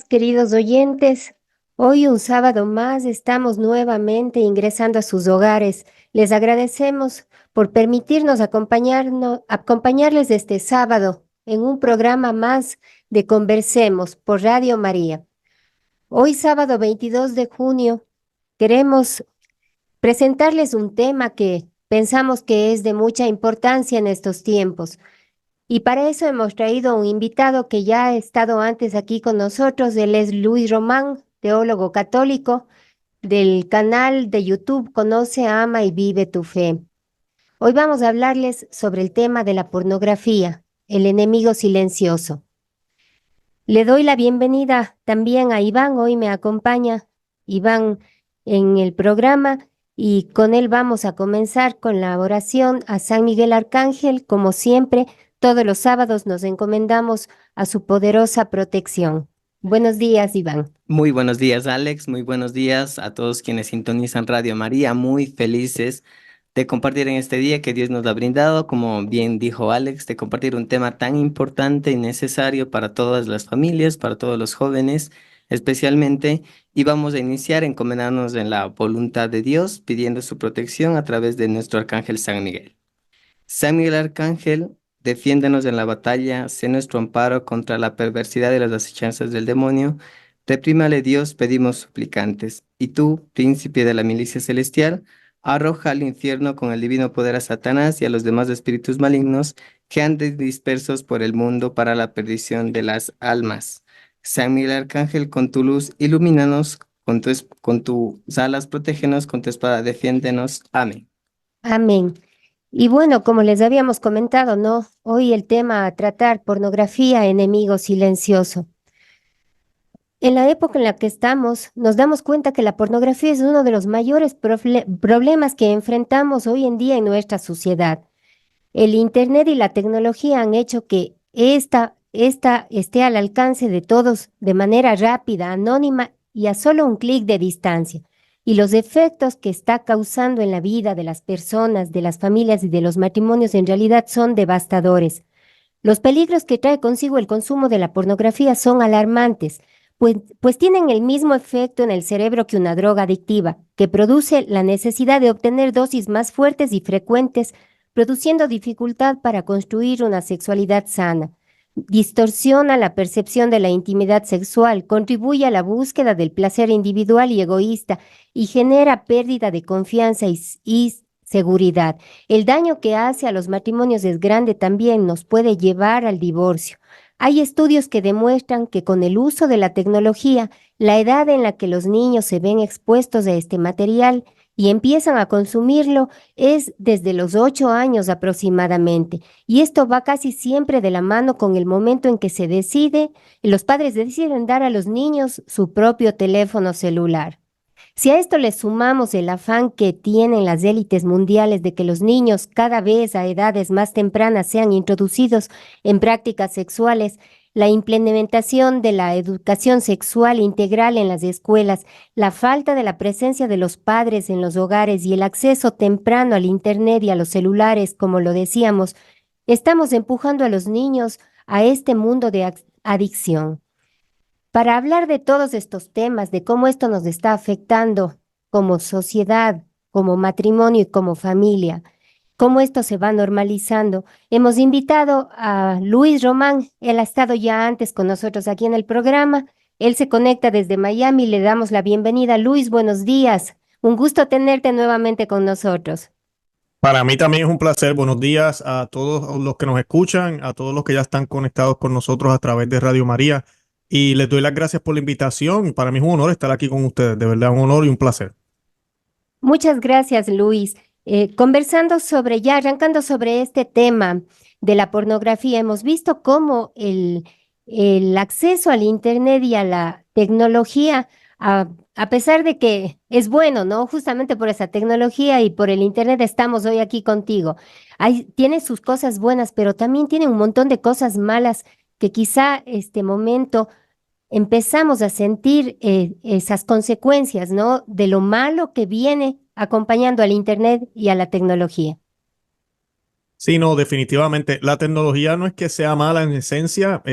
Queridos oyentes, hoy un sábado más estamos nuevamente ingresando a sus hogares. Les agradecemos por permitirnos acompañarles este sábado en un programa más de Conversemos por Radio María. Hoy sábado 22 de junio queremos presentarles un tema que pensamos que es de mucha importancia en estos tiempos. Y para eso hemos traído un invitado que ya ha estado antes aquí con nosotros. Él es Luis Román, teólogo católico del canal de YouTube Conoce, Ama y Vive tu Fe. Hoy vamos a hablarles sobre el tema de la pornografía, el enemigo silencioso. Le doy la bienvenida también a Iván. Hoy me acompaña Iván en el programa y con él vamos a comenzar con la oración a San Miguel Arcángel. Como siempre, todos los sábados nos encomendamos a su poderosa protección. Buenos días, Iván. Muy buenos días, Alex. Muy buenos días a todos quienes sintonizan Radio María. Muy felices de compartir en este día que Dios nos ha brindado, como bien dijo Alex, de compartir un tema tan importante y necesario para todas las familias, para todos los jóvenes, especialmente. Y vamos a iniciar encomendándonos en la voluntad de Dios, pidiendo su protección a través de nuestro Arcángel San Miguel. San Miguel Arcángel, defiéndenos en la batalla, sé nuestro amparo contra la perversidad y las acechanzas del demonio. Reprímale Dios, pedimos suplicantes. Y tú, príncipe de la milicia celestial, arroja al infierno con el divino poder a Satanás y a los demás espíritus malignos que anden dispersos por el mundo para la perdición de las almas. San Miguel Arcángel, con tu luz, ilumínanos, con tus alas, protégenos, con tu espada, defiéndenos. Amén. Amén. Y bueno, como les habíamos comentado, ¿no? Hoy el tema a tratar, pornografía, enemigo silencioso. En la época en la que estamos, nos damos cuenta que la pornografía es uno de los mayores problemas que enfrentamos hoy en día en nuestra sociedad. El Internet y la tecnología han hecho que esta esté al alcance de todos de manera rápida, anónima y a solo un clic de distancia. Y los efectos que está causando en la vida de las personas, de las familias y de los matrimonios en realidad son devastadores. Los peligros que trae consigo el consumo de la pornografía son alarmantes, pues tienen el mismo efecto en el cerebro que una droga adictiva, que produce la necesidad de obtener dosis más fuertes y frecuentes, produciendo dificultad para construir una sexualidad sana. Distorsiona la percepción de la intimidad sexual, contribuye a la búsqueda del placer individual y egoísta y genera pérdida de confianza y seguridad. El daño que hace a los matrimonios es grande también, nos puede llevar al divorcio. Hay estudios que demuestran que con el uso de la tecnología, la edad en la que los niños se ven expuestos a este material y empiezan a consumirlo es desde los 8 años aproximadamente. Y esto va casi siempre de la mano con el momento en que los padres deciden dar a los niños su propio teléfono celular. Si a esto le sumamos el afán que tienen las élites mundiales de que los niños cada vez a edades más tempranas sean introducidos en prácticas sexuales, la implementación de la educación sexual integral en las escuelas, la falta de la presencia de los padres en los hogares y el acceso temprano al Internet y a los celulares, como lo decíamos, estamos empujando a los niños a este mundo de adicción. Para hablar de todos estos temas, de cómo esto nos está afectando como sociedad, como matrimonio y como familia, cómo esto se va normalizando, hemos invitado a Luis Román. Él ha estado ya antes con nosotros aquí en el programa. Él se conecta desde Miami. Le damos la bienvenida. Luis, buenos días. Un gusto tenerte nuevamente con nosotros. Para mí también es un placer. Buenos días a todos los que nos escuchan, a todos los que ya están conectados con nosotros a través de Radio María. Y les doy las gracias por la invitación. Para mí es un honor estar aquí con ustedes. De verdad, un honor y un placer. Muchas gracias, Luis. Arrancando sobre este tema de la pornografía, hemos visto cómo el acceso al Internet y a la tecnología, a pesar de que es bueno, ¿no? Justamente por esa tecnología y por el Internet estamos hoy aquí contigo. Tiene sus cosas buenas, pero también tiene un montón de cosas malas que quizá este momento empezamos a sentir esas consecuencias, ¿no? De lo malo que viene acompañando al Internet y a la tecnología. Sí, no, definitivamente. La tecnología no es que sea mala en esencia,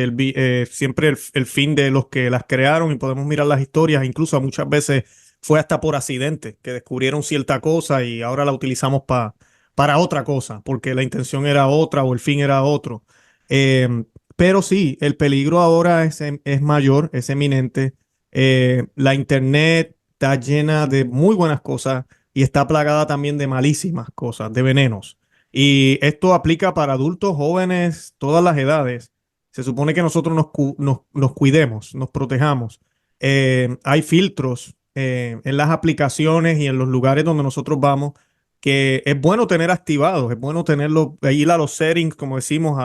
siempre el fin de los que las crearon y podemos mirar las historias, incluso muchas veces fue hasta por accidente, que descubrieron cierta cosa y ahora la utilizamos para otra cosa, porque la intención era otra o el fin era otro. Pero sí, el peligro ahora es mayor, es eminente. La internet está llena de muy buenas cosas y está plagada también de malísimas cosas, de venenos. Y esto aplica para adultos, jóvenes, todas las edades. Se supone que nosotros nos cuidemos, nos protejamos. Hay filtros en las aplicaciones y en los lugares donde nosotros vamos que es bueno tener activados, es bueno tenerlo, ir a los settings, como decimos,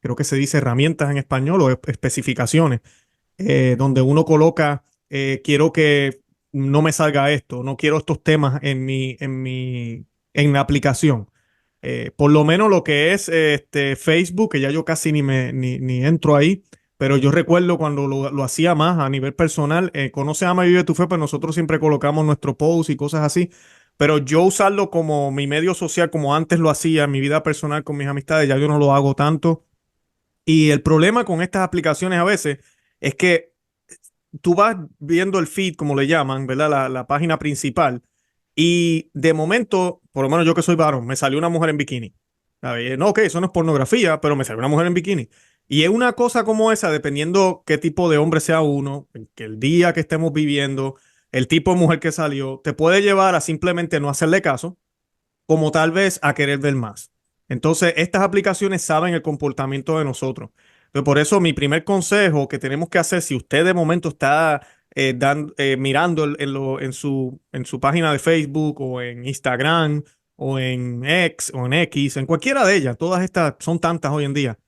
creo que se dice herramientas en español o especificaciones, donde uno coloca, quiero que no me salga esto, no quiero estos temas en la aplicación. Por lo menos lo que es Facebook, que ya yo casi ni entro ahí, pero yo recuerdo cuando lo hacía más a nivel personal, conoce, ama y vive tu fe, pues nosotros siempre colocamos nuestro post y cosas así, pero yo usarlo como mi medio social, como antes lo hacía en mi vida personal con mis amistades, ya yo no lo hago tanto. Y el problema con estas aplicaciones a veces es que tú vas viendo el feed, como le llaman, ¿verdad? La página principal. Y de momento, por lo menos yo que soy varón, me salió una mujer en bikini. No, ok, eso no es pornografía, pero me salió una mujer en bikini. Y es una cosa como esa, dependiendo qué tipo de hombre sea uno, que el día que estemos viviendo, el tipo de mujer que salió, te puede llevar a simplemente no hacerle caso como tal vez a querer ver más. Entonces, estas aplicaciones saben el comportamiento de nosotros. Entonces, por eso mi primer consejo que tenemos que hacer, si usted de momento está mirando en su página de Facebook o en Instagram o en X o en X, en cualquiera de ellas, todas estas son tantas hoy en día,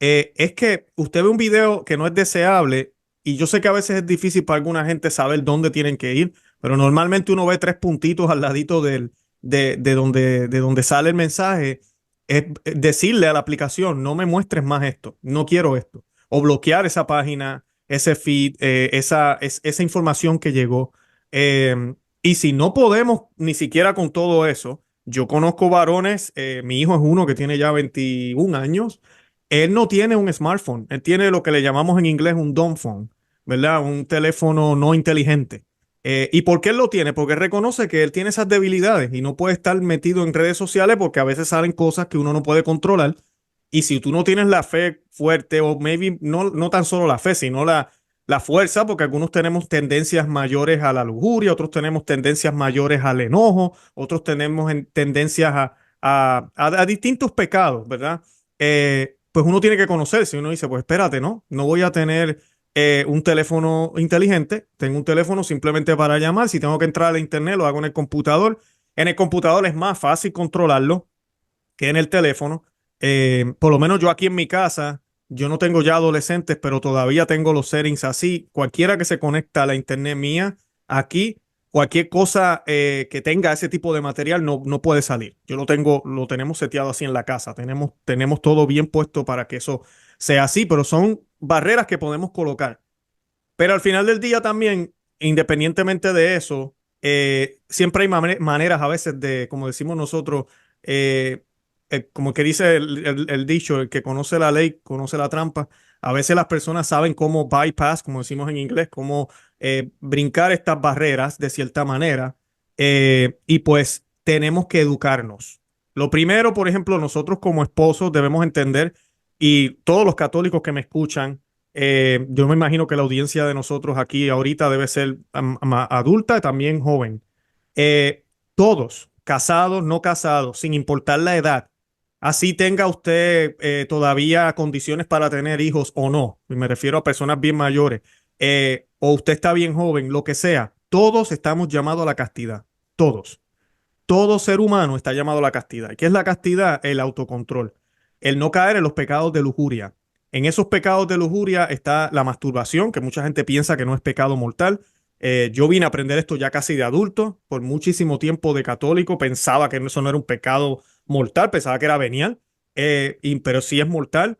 es que usted ve un video que no es deseable y yo sé que a veces es difícil para alguna gente saber dónde tienen que ir, pero normalmente uno ve tres puntitos al ladito de donde sale el mensaje, es decirle a la aplicación, no me muestres más esto, no quiero esto. O bloquear esa página, ese feed, esa información que llegó. Y si no podemos ni siquiera con todo eso, yo conozco varones, mi hijo es uno que tiene ya 21 años, él no tiene un smartphone, él tiene lo que le llamamos en inglés un dumb phone, ¿verdad? Un teléfono no inteligente. ¿Y por qué él lo tiene? Porque reconoce que él tiene esas debilidades y no puede estar metido en redes sociales porque a veces salen cosas que uno no puede controlar. Y si tú no tienes la fe fuerte o maybe no tan solo la fe, sino la fuerza, porque algunos tenemos tendencias mayores a la lujuria, otros tenemos tendencias mayores al enojo, otros tenemos tendencias a distintos pecados, ¿verdad? Pues uno tiene que conocerse. Uno dice, pues espérate, ¿no? No voy a tener un teléfono inteligente, tengo un teléfono simplemente para llamar. Si tengo que entrar a la internet, lo hago en el computador. En el computador es más fácil controlarlo que en el teléfono. Por lo menos yo aquí en mi casa, yo no tengo ya adolescentes, pero todavía tengo los settings así. Cualquiera que se conecta a la internet mía, aquí, cualquier cosa que tenga ese tipo de material no puede salir. Yo lo tenemos seteado así en la casa. Tenemos todo bien puesto para que eso sea así, pero son barreras que podemos colocar. Pero al final del día también, independientemente de eso, siempre hay maneras a veces de, como decimos nosotros, eh, como que dice el dicho, el que conoce la ley, conoce la trampa. A veces las personas saben cómo bypass, como decimos en inglés, cómo brincar estas barreras de cierta manera. Y pues tenemos que educarnos. Lo primero, por ejemplo, nosotros como esposos debemos entender, y todos los católicos que me escuchan, yo me imagino que la audiencia de nosotros aquí ahorita debe ser adulta y también joven. Todos, casados, no casados, sin importar la edad, así tenga usted todavía condiciones para tener hijos o no, y me refiero a personas bien mayores, o usted está bien joven, lo que sea, todos estamos llamados a la castidad, todos. Todo ser humano está llamado a la castidad. ¿Qué es la castidad? El autocontrol. El no caer en los pecados de lujuria. En esos pecados de lujuria está la masturbación, que mucha gente piensa que no es pecado mortal. Yo vine a aprender esto ya casi de adulto. Por muchísimo tiempo de católico pensaba que eso no era un pecado mortal, pensaba que era venial. Pero sí es mortal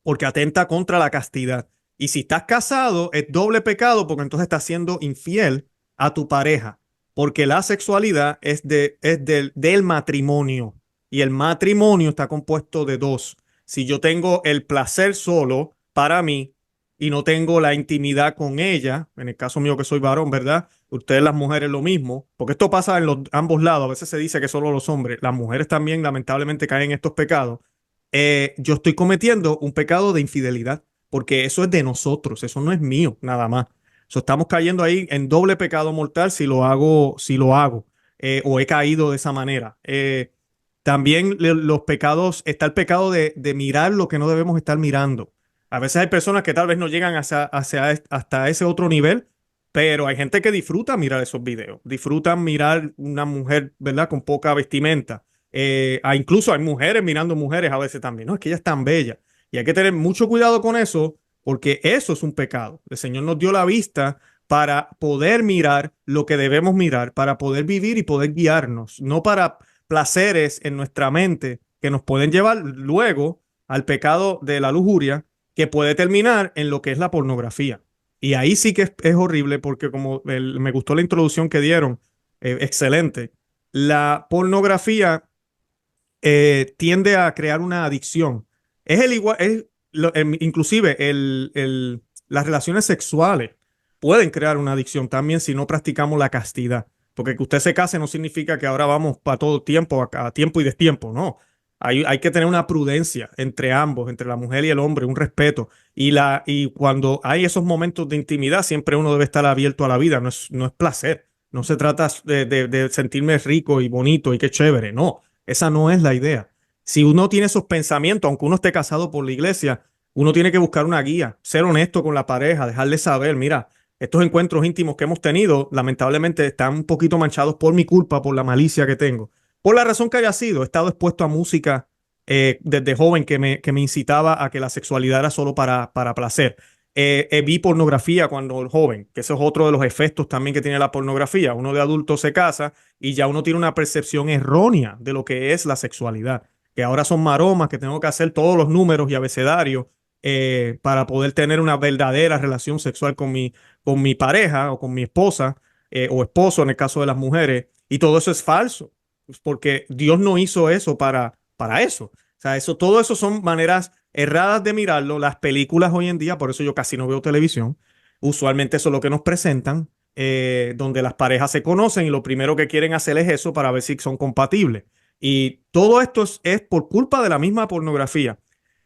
porque atenta contra la castidad. Y si estás casado, es doble pecado porque entonces estás siendo infiel a tu pareja, porque la sexualidad es del matrimonio. y el matrimonio está compuesto de dos. Si yo tengo el placer solo para mí y no tengo la intimidad con ella, en el caso mío que soy varón, ¿verdad? Ustedes las mujeres lo mismo, porque esto pasa en los ambos lados. A veces se dice que solo los hombres, las mujeres también lamentablemente caen en estos pecados. Yo estoy cometiendo un pecado de infidelidad, porque eso es de nosotros, eso no es mío, nada más. So, estamos cayendo ahí en doble pecado mortal si lo hago, o he caído de esa manera. También los pecados, está el pecado de mirar lo que no debemos estar mirando. A veces hay personas que tal vez no llegan hasta ese otro nivel, pero hay gente que disfruta mirar esos videos, disfrutan mirar una mujer, ¿verdad? Con poca vestimenta. Incluso hay mujeres mirando mujeres a veces también, ¿no? Es que ella es tan bella. Y hay que tener mucho cuidado con eso, porque eso es un pecado. El Señor nos dio la vista para poder mirar lo que debemos mirar, para poder vivir y poder guiarnos, no para placeres en nuestra mente que nos pueden llevar luego al pecado de la lujuria, que puede terminar en lo que es la pornografía. Y ahí sí que es horrible porque me gustó la introducción que dieron, excelente. La pornografía tiende a crear una adicción. Es el igual, inclusive las relaciones sexuales pueden crear una adicción también si no practicamos la castidad. Porque que usted se case no significa que ahora vamos para todo tiempo, a tiempo y destiempo, no. Hay que tener una prudencia entre ambos, entre la mujer y el hombre, un respeto. Y cuando hay esos momentos de intimidad, siempre uno debe estar abierto a la vida, no es placer. No se trata de sentirme rico y bonito y qué chévere, no. Esa no es la idea. Si uno tiene esos pensamientos, aunque uno esté casado por la iglesia, uno tiene que buscar una guía, ser honesto con la pareja, dejarle saber, mira, estos encuentros íntimos que hemos tenido, lamentablemente están un poquito manchados por mi culpa, por la malicia que tengo. Por la razón que haya sido, he estado expuesto a música desde joven que me incitaba a que la sexualidad era solo para placer. Vi pornografía cuando joven, que ese es otro de los efectos también que tiene la pornografía. Uno de adulto se casa y ya uno tiene una percepción errónea de lo que es la sexualidad, que ahora son maromas, que tengo que hacer todos los números y abecedarios para poder tener una verdadera relación sexual con mi pareja o con mi esposa o esposo en el caso de las mujeres. Y todo eso es falso, porque Dios no hizo eso para eso. O sea, todo eso son maneras erradas de mirarlo. Las películas hoy en día, por eso yo casi no veo televisión, usualmente eso es lo que nos presentan, donde las parejas se conocen y lo primero que quieren hacer es eso para ver si son compatibles. Y todo esto es por culpa de la misma pornografía.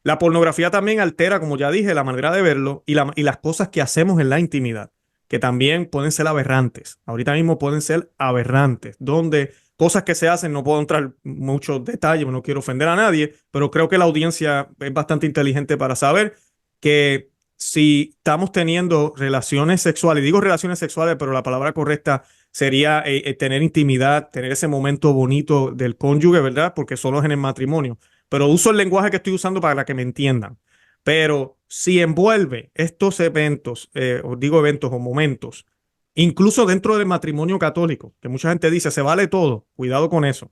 La pornografía también altera, como ya dije, la manera de verlo y las cosas que hacemos en la intimidad, que también pueden ser aberrantes. Ahorita mismo pueden ser aberrantes, donde cosas que se hacen, no puedo entrar muchos detalles, no quiero ofender a nadie, pero creo que la audiencia es bastante inteligente para saber que si estamos teniendo relaciones sexuales, digo relaciones sexuales, pero la palabra correcta sería tener intimidad, tener ese momento bonito del cónyuge, ¿verdad? Porque solo es en el matrimonio. Pero uso el lenguaje que estoy usando para que me entiendan. Pero si envuelve estos eventos, os digo eventos o momentos, incluso dentro del matrimonio católico, que mucha gente dice, se vale todo, cuidado con eso,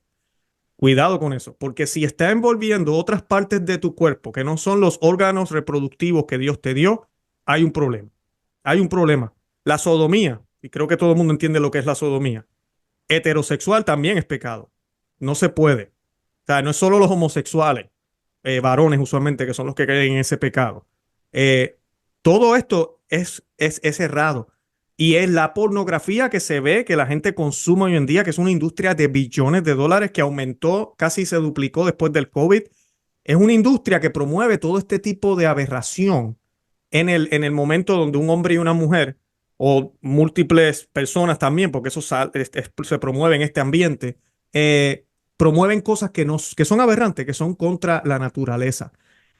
porque si está envolviendo otras partes de tu cuerpo que no son los órganos reproductivos que Dios te dio, hay un problema. Hay un problema. La sodomía, y creo que todo el mundo entiende lo que es la sodomía, heterosexual también es pecado. No se puede. O sea, no es solo los homosexuales, varones usualmente, que son los que caen en ese pecado. Eh, Todo esto es errado. Y es la pornografía que se ve que la gente consume hoy en día, que es una industria de billones de dólares que aumentó, casi se duplicó después del COVID. Es una industria que promueve todo este tipo de aberración en el momento donde un hombre y una mujer, o múltiples personas también, porque eso se promueve en este ambiente, promueven cosas que son aberrantes, que son contra la naturaleza.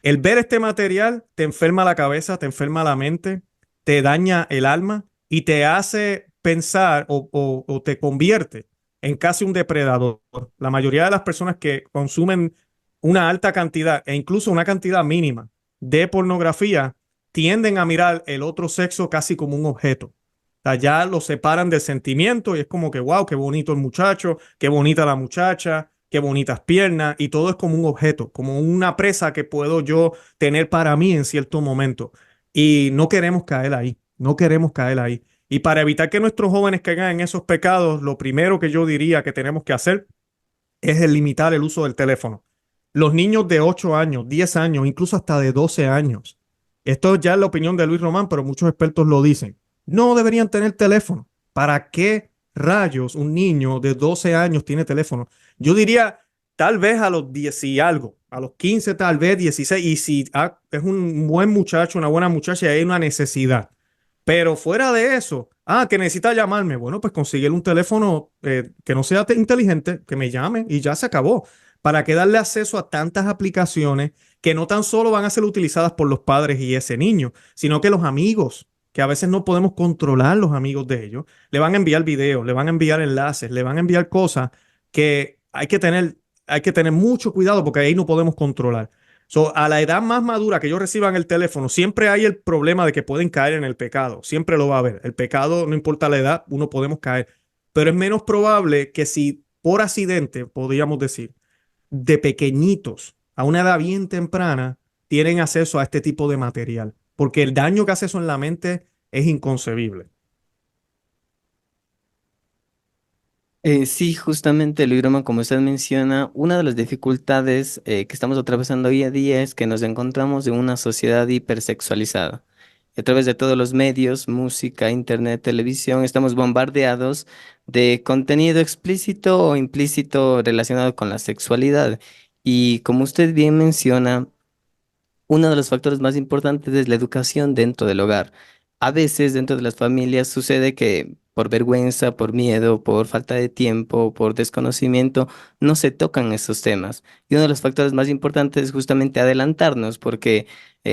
El ver este material te enferma la cabeza, te enferma la mente, te daña el alma y te hace pensar o te convierte en casi un depredador. La mayoría de las personas que consumen una alta cantidad e incluso una cantidad mínima de pornografía tienden a mirar el otro sexo casi como un objeto. O sea, ya lo separan del sentimiento y es como que, wow, qué bonito el muchacho, qué bonita la muchacha, qué bonitas piernas, y todo es como un objeto, como una presa que puedo yo tener para mí en cierto momento. Y no queremos caer ahí, no queremos caer ahí. Y para evitar que nuestros jóvenes caigan en esos pecados, lo primero que yo diría que tenemos que hacer es el limitar el uso del teléfono. Los niños de 8 años, 10 años, incluso hasta de 12 años. Esto ya es la opinión de Luis Román, pero muchos expertos lo dicen. No deberían tener teléfono. ¿Para qué rayos un niño de 12 años tiene teléfono? Yo diría tal vez a los 10 y algo, a los 15 tal vez 16, y si es un buen muchacho, una buena muchacha y hay una necesidad. Pero fuera de eso, que necesita llamarme, bueno, pues conseguir un teléfono que no sea inteligente, que me llame y ya se acabó. ¿Para qué darle acceso a tantas aplicaciones que no tan solo van a ser utilizadas por los padres y ese niño, sino que los amigos, que a veces no podemos controlar los amigos de ellos, le van a enviar videos, le van a enviar enlaces, le van a enviar cosas que hay que tener mucho cuidado porque ahí no podemos controlar. So, a la edad más madura que ellos reciban el teléfono, siempre hay el problema de que pueden caer en el pecado. Siempre lo va a haber. El pecado, no importa la edad, uno podemos caer. Pero es menos probable que si por accidente, podríamos decir, de pequeñitos, a una edad bien temprana, tienen acceso a este tipo de material. Porque el daño que hace eso en la mente es inconcebible. Sí, justamente, Luis Roma, como usted menciona, una de las dificultades que estamos atravesando hoy a día es que nos encontramos en una sociedad hipersexualizada. A través de todos los medios, música, internet, televisión, estamos bombardeados de contenido explícito o implícito relacionado con la sexualidad. Y como usted bien menciona, uno de los factores más importantes es la educación dentro del hogar. A veces dentro de las familias sucede que por vergüenza, por miedo, por falta de tiempo, por desconocimiento, no se tocan esos temas. Y uno de los factores más importantes es justamente adelantarnos, porque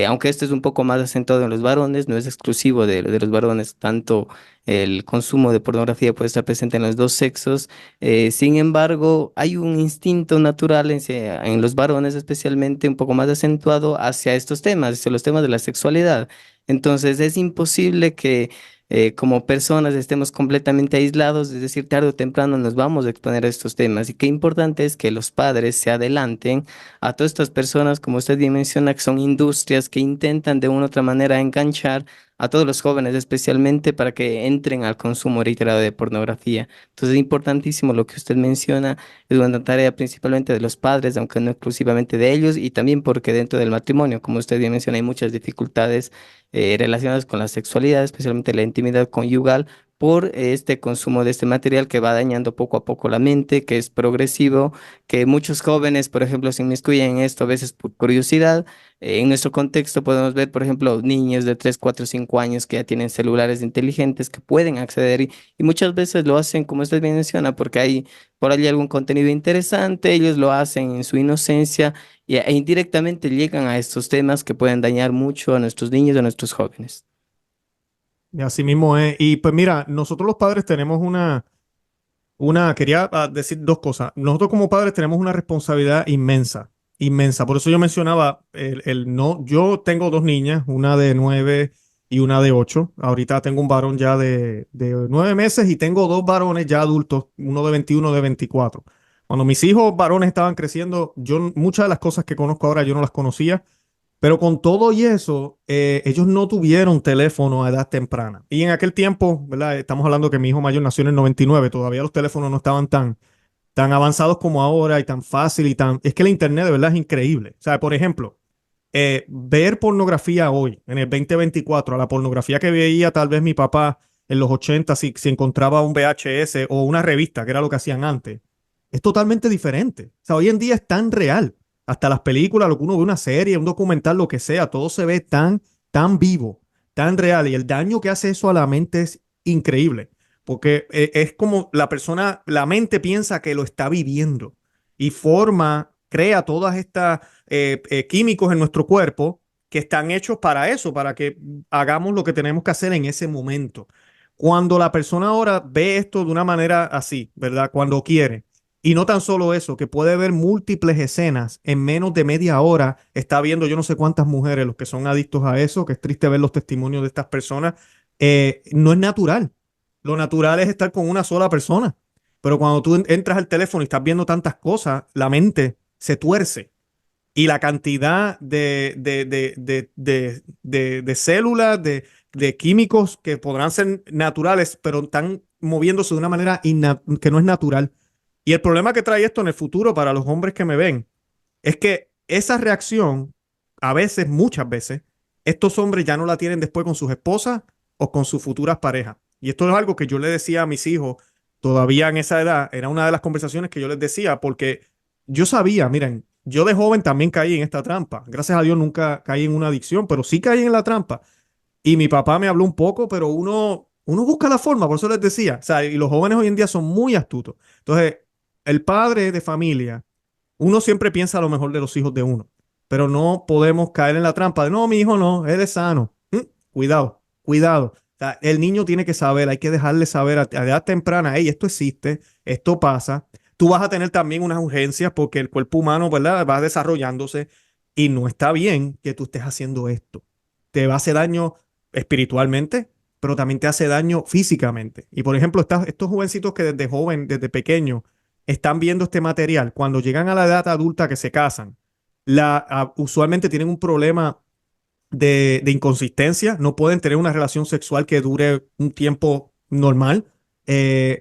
aunque esto es un poco más acentuado en los varones, no es exclusivo de los varones, tanto el consumo de pornografía puede estar presente en los dos sexos. Sin embargo, hay un instinto natural en los varones, especialmente un poco más acentuado hacia estos temas, hacia los temas de la sexualidad. Entonces, es imposible que como personas estemos completamente aislados, es decir, tarde o temprano nos vamos a exponer a estos temas. Y qué importante es que los padres se adelanten a todas estas personas, como usted bien menciona, que son industrias que intentan de una u otra manera enganchar a todos los jóvenes, especialmente para que entren al consumo reiterado de pornografía. Entonces es importantísimo lo que usted menciona, es una tarea principalmente de los padres, aunque no exclusivamente de ellos, y también porque dentro del matrimonio, como usted bien menciona, hay muchas dificultades relacionadas con la sexualidad, especialmente la intimidad conyugal, por este consumo de este material que va dañando poco a poco la mente, que es progresivo, que muchos jóvenes, por ejemplo, se inmiscuyen en esto a veces por curiosidad. En nuestro contexto podemos ver, por ejemplo, niños de 3 4 5 años que ya tienen celulares inteligentes que pueden acceder y muchas veces lo hacen, como usted bien menciona, porque hay por allí algún contenido interesante, ellos lo hacen en su inocencia e indirectamente llegan a estos temas que pueden dañar mucho a nuestros niños, a nuestros jóvenes. Y así mismo es. Y pues mira, nosotros los padres tenemos quería decir dos cosas. Nosotros como padres tenemos una responsabilidad inmensa, inmensa. Por eso yo mencionaba no, yo tengo dos niñas, una de 9 y una de 8. Ahorita tengo un varón ya de 9 meses y tengo dos varones ya adultos, uno de 21, de 24. Cuando mis hijos varones estaban creciendo, yo muchas de las cosas que conozco ahora yo no las conocía. Pero con todo y eso, ellos no tuvieron teléfono a edad temprana. Y en aquel tiempo, ¿verdad? Estamos hablando que mi hijo mayor nació en el 99, todavía los teléfonos no estaban tan avanzados como ahora y tan fácil y tan... Es que el internet de verdad es increíble. O sea, por ejemplo, ver pornografía hoy, en el 2024, a la pornografía que veía tal vez mi papá en los 80, si encontraba un VHS o una revista, que era lo que hacían antes, es totalmente diferente. O sea, hoy en día es tan real. Hasta las películas, lo que uno ve, una serie, un documental, lo que sea, todo se ve tan vivo, tan real. Y el daño que hace eso a la mente es increíble. Porque es como la persona, la mente piensa que lo está viviendo y crea todas estas químicos en nuestro cuerpo que están hechos para eso, para que hagamos lo que tenemos que hacer en ese momento. Cuando la persona ahora ve esto de una manera así, ¿verdad? Cuando quiere. Y no tan solo eso, que puede ver múltiples escenas en menos de media hora, está viendo yo no sé cuántas mujeres, los que son adictos a eso, que es triste ver los testimonios de estas personas, no es natural. Lo natural es estar con una sola persona. Pero cuando tú entras al teléfono y estás viendo tantas cosas, la mente se tuerce y la cantidad de células, de químicos que podrán ser naturales, pero están moviéndose de una manera que no es natural. Y el problema que trae esto en el futuro para los hombres que me ven es que esa reacción, a veces, muchas veces, estos hombres ya no la tienen después con sus esposas o con sus futuras parejas. Y esto es algo que yo le decía a mis hijos todavía en esa edad. Era una de las conversaciones que yo les decía, porque yo sabía, miren, yo de joven también caí en esta trampa. Gracias a Dios nunca caí en una adicción, pero sí caí en la trampa. Y mi papá me habló un poco, pero uno busca la forma, por eso les decía. O sea, y los jóvenes hoy en día son muy astutos. Entonces, el padre de familia, uno siempre piensa lo mejor de los hijos de uno, pero no podemos caer en la trampa de, no, mi hijo no, él es sano. Cuidado, cuidado. O sea, el niño tiene que saber, hay que dejarle saber a edad temprana, hey, esto existe, esto pasa. Tú vas a tener también unas urgencias porque el cuerpo humano, ¿verdad? Va desarrollándose y no está bien que tú estés haciendo esto. Te va a hacer daño espiritualmente, pero también te hace daño físicamente. Y por ejemplo, estos jovencitos que desde joven, desde pequeño, están viendo este material, cuando llegan a la edad adulta que se casan, usualmente tienen un problema de inconsistencia, no pueden tener una relación sexual que dure un tiempo normal,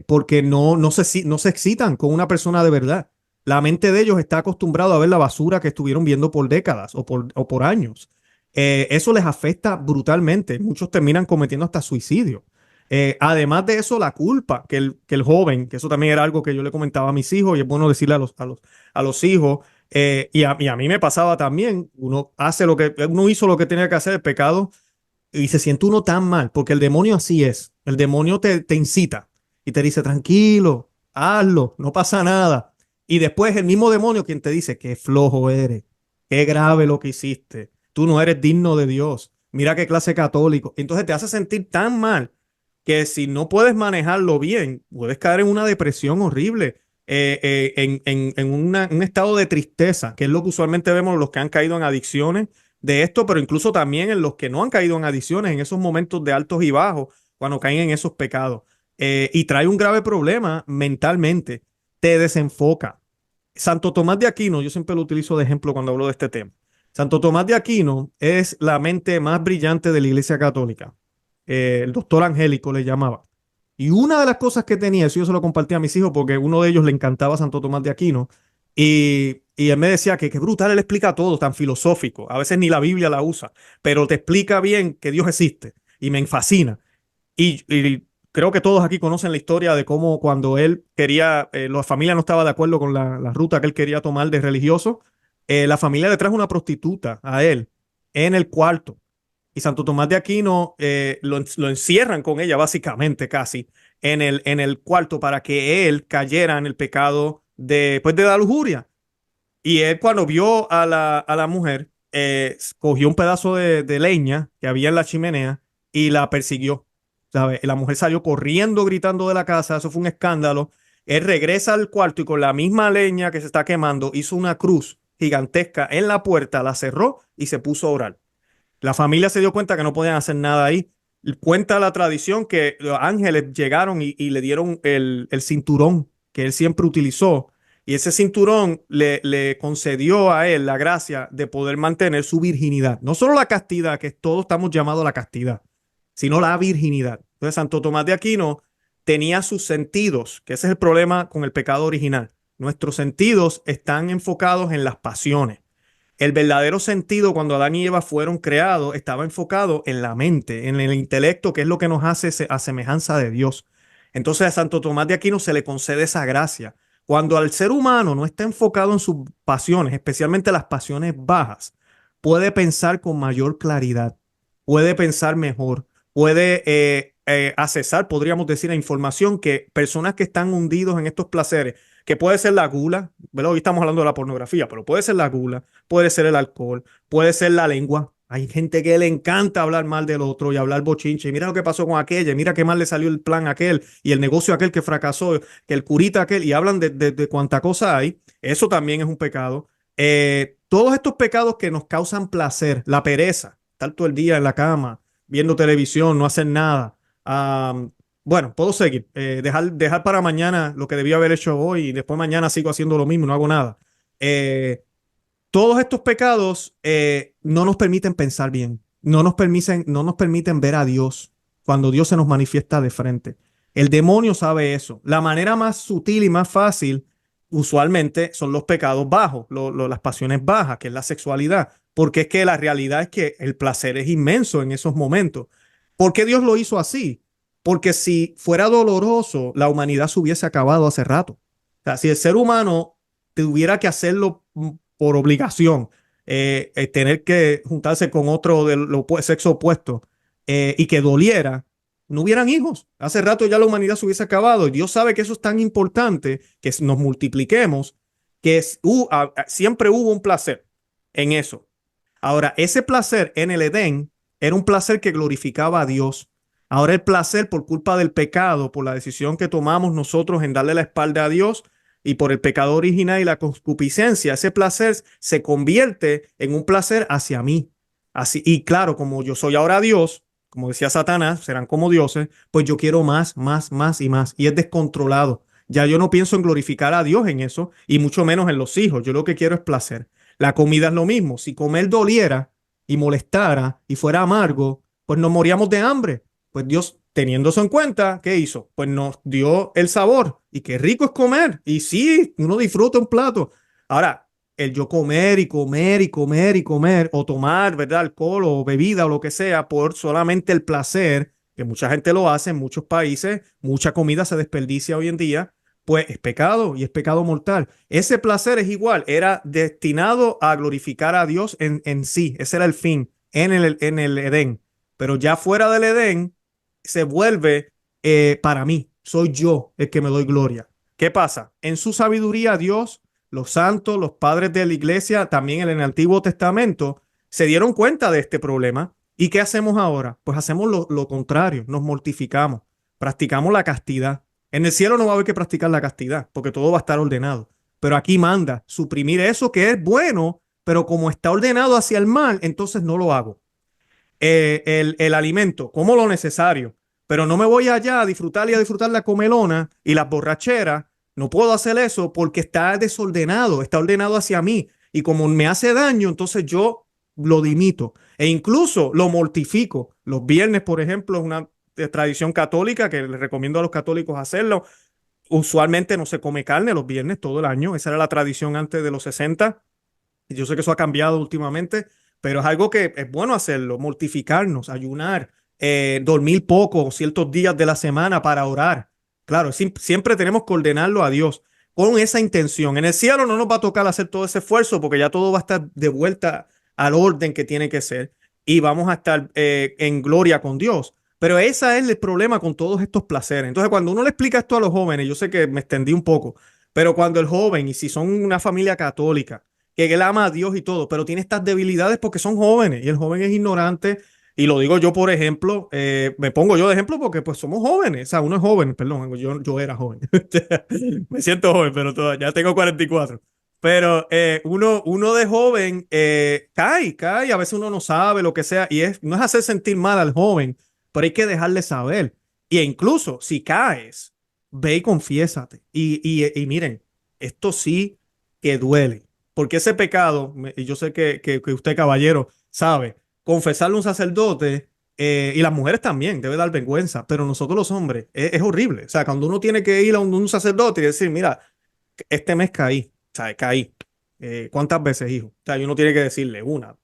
porque no se excitan con una persona de verdad. La mente de ellos está acostumbrada a ver la basura que estuvieron viendo por décadas o por años. Eso les afecta brutalmente. Muchos terminan cometiendo hasta suicidio. Además de eso, la culpa que el joven, que eso también era algo que yo le comentaba a mis hijos, y es bueno decirle a los hijos, y a mí me pasaba también. Uno hizo lo que tenía que hacer, el pecado, y se siente uno tan mal, porque el demonio así es. El demonio te incita y te dice, tranquilo, hazlo, no pasa nada. Y después el mismo demonio quien te dice, qué flojo eres, qué grave lo que hiciste, tú no eres digno de Dios, mira qué clase católico. Entonces te hace sentir tan mal que si no puedes manejarlo bien, puedes caer en una depresión horrible, en un estado de tristeza, que es lo que usualmente vemos los que han caído en adicciones de esto, pero incluso también en los que no han caído en adicciones, en esos momentos de altos y bajos, cuando caen en esos pecados. Y trae un grave problema mentalmente, te desenfoca. Santo Tomás de Aquino, yo siempre lo utilizo de ejemplo cuando hablo de este tema. Santo Tomás de Aquino es la mente más brillante de la Iglesia Católica. El doctor Angélico le llamaba. Y una de las cosas que tenía, eso yo se lo compartí a mis hijos porque uno de ellos le encantaba Santo Tomás de Aquino, y él me decía que brutal, él explica todo, tan filosófico. A veces ni la Biblia la usa, pero te explica bien que Dios existe y me fascina. Y creo que todos aquí conocen la historia de cómo cuando él quería, la familia no estaba de acuerdo con la ruta que él quería tomar de religioso, la familia le trajo una prostituta a él en el cuarto. Y Santo Tomás de Aquino lo encierran con ella básicamente casi en el cuarto para que él cayera en el pecado pues, de la lujuria. Y él cuando vio a la mujer, cogió un pedazo de leña que había en la chimenea y la persiguió. ¿Sabe? La mujer salió corriendo, gritando de la casa, eso fue un escándalo. Él regresa al cuarto y con la misma leña que se está quemando hizo una cruz gigantesca en la puerta, la cerró y se puso a orar. La familia se dio cuenta que no podían hacer nada ahí. Cuenta la tradición que los ángeles llegaron y le dieron el cinturón que él siempre utilizó. Y ese cinturón le concedió a él la gracia de poder mantener su virginidad. No solo la castidad, que todos estamos llamados a la castidad, sino la virginidad. Entonces, Santo Tomás de Aquino tenía sus sentidos, que ese es el problema con el pecado original. Nuestros sentidos están enfocados en las pasiones. El verdadero sentido cuando Adán y Eva fueron creados estaba enfocado en la mente, en el intelecto, que es lo que nos hace a semejanza de Dios. Entonces a Santo Tomás de Aquino se le concede esa gracia. Cuando al ser humano no está enfocado en sus pasiones, especialmente las pasiones bajas, puede pensar con mayor claridad, puede pensar mejor, puede accesar, podríamos decir, a información que personas que están hundidos en estos placeres, que puede ser la gula, ¿verdad? Hoy estamos hablando de la pornografía, pero puede ser la gula, puede ser el alcohol, puede ser la lengua. Hay gente que le encanta hablar mal del otro y hablar bochinche. Y mira lo que pasó con aquella, mira qué mal le salió el plan a aquel y el negocio aquel que fracasó, que el curita aquel, y hablan de cuánta cosa hay. Eso también es un pecado. Todos estos pecados que nos causan placer, la pereza, estar todo el día en la cama, viendo televisión, no hacer nada. Bueno, puedo seguir. Dejar para mañana lo que debía haber hecho hoy y después mañana sigo haciendo lo mismo, no hago nada. Todos estos pecados no nos permiten pensar bien, no nos permiten ver a Dios cuando Dios se nos manifiesta de frente. El demonio sabe eso. La manera más sutil y más fácil usualmente son los pecados bajos, las pasiones bajas, que es la sexualidad, porque es que la realidad es que el placer es inmenso en esos momentos. ¿Por qué Dios lo hizo así? Porque si fuera doloroso, la humanidad se hubiese acabado hace rato. O sea, si el ser humano tuviera que hacerlo por obligación, tener que juntarse con otro del sexo opuesto y que doliera, no hubieran hijos. Hace rato ya la humanidad se hubiese acabado y Dios sabe que eso es tan importante que nos multipliquemos, que siempre hubo un placer en eso. Ahora, ese placer en el Edén era un placer que glorificaba a Dios. Ahora el placer por culpa del pecado, por la decisión que tomamos nosotros en darle la espalda a Dios y por el pecado original y la concupiscencia, ese placer se convierte en un placer hacia mí. Así, y claro, como yo soy ahora Dios, como decía Satanás, serán como dioses, pues yo quiero más, más, más y más. Y es descontrolado. Ya yo no pienso en glorificar a Dios en eso y mucho menos en los hijos. Yo lo que quiero es placer. La comida es lo mismo. Si comer doliera y molestara y fuera amargo, pues nos moríamos de hambre. Pues Dios, teniendo eso en cuenta, ¿qué hizo? Pues nos dio el sabor. Y qué rico es comer. Y sí, uno disfruta un plato. Ahora, el yo comer y comer y comer y comer o tomar, ¿verdad? Alcohol o bebida o lo que sea por solamente el placer, que mucha gente lo hace en muchos países, mucha comida se desperdicia hoy en día, pues es pecado y es pecado mortal. Ese placer es igual, era destinado a glorificar a Dios en sí, ese era el fin en el Edén, pero ya fuera del Edén se vuelve para mí, soy yo el que me doy gloria. ¿Qué pasa? En su sabiduría Dios, los santos, los padres de la iglesia, también en el Antiguo Testamento, se dieron cuenta de este problema. ¿Y qué hacemos ahora? Pues hacemos lo contrario, nos mortificamos, practicamos la castidad. En el cielo no va a haber que practicar la castidad, porque todo va a estar ordenado. Pero aquí manda suprimir eso que es bueno, pero como está ordenado hacia el mal, entonces no lo hago. El alimento, como lo necesario, pero no me voy allá a disfrutar y a disfrutar la comelona y las borracheras. No puedo hacer eso porque está desordenado, está ordenado hacia mí. Y como me hace daño, entonces yo lo dimito e incluso lo mortifico. Los viernes, por ejemplo, es una tradición católica que les recomiendo a los católicos hacerlo. Usualmente no se come carne los viernes todo el año. Esa era la tradición antes de los 60. Yo sé que eso ha cambiado últimamente, pero es algo que es bueno hacerlo, mortificarnos, ayunar, dormir poco ciertos días de la semana para orar. Claro, siempre tenemos que ordenarlo a Dios con esa intención. En el cielo no nos va a tocar hacer todo ese esfuerzo porque ya todo va a estar de vuelta al orden que tiene que ser y vamos a estar en gloria con Dios. Pero ese es el problema con todos estos placeres. Entonces, cuando uno le explica esto a los jóvenes, yo sé que me extendí un poco, pero cuando el joven, y si son una familia católica, que él ama a Dios y todo, pero tiene estas debilidades porque son jóvenes y el joven es ignorante. Y lo digo yo, por ejemplo, me pongo yo de ejemplo porque pues somos jóvenes, o sea, uno es joven, perdón, yo era joven. Me siento joven, pero ya tengo 44. Pero uno de joven cae, a veces uno no sabe lo que sea, y no es hacer sentir mal al joven, pero hay que dejarle saber. Y incluso si caes, ve y confiésate. Y miren, esto sí que duele. Porque ese pecado, y yo sé que usted, caballero, sabe, confesarle a un sacerdote, y las mujeres también, debe dar vergüenza, pero nosotros los hombres, es horrible. O sea, cuando uno tiene que ir a un sacerdote y decir, mira, este mes caí, ¿sabes? Caí. ¿Cuántas veces, hijo? O sea, y uno tiene que decirle una.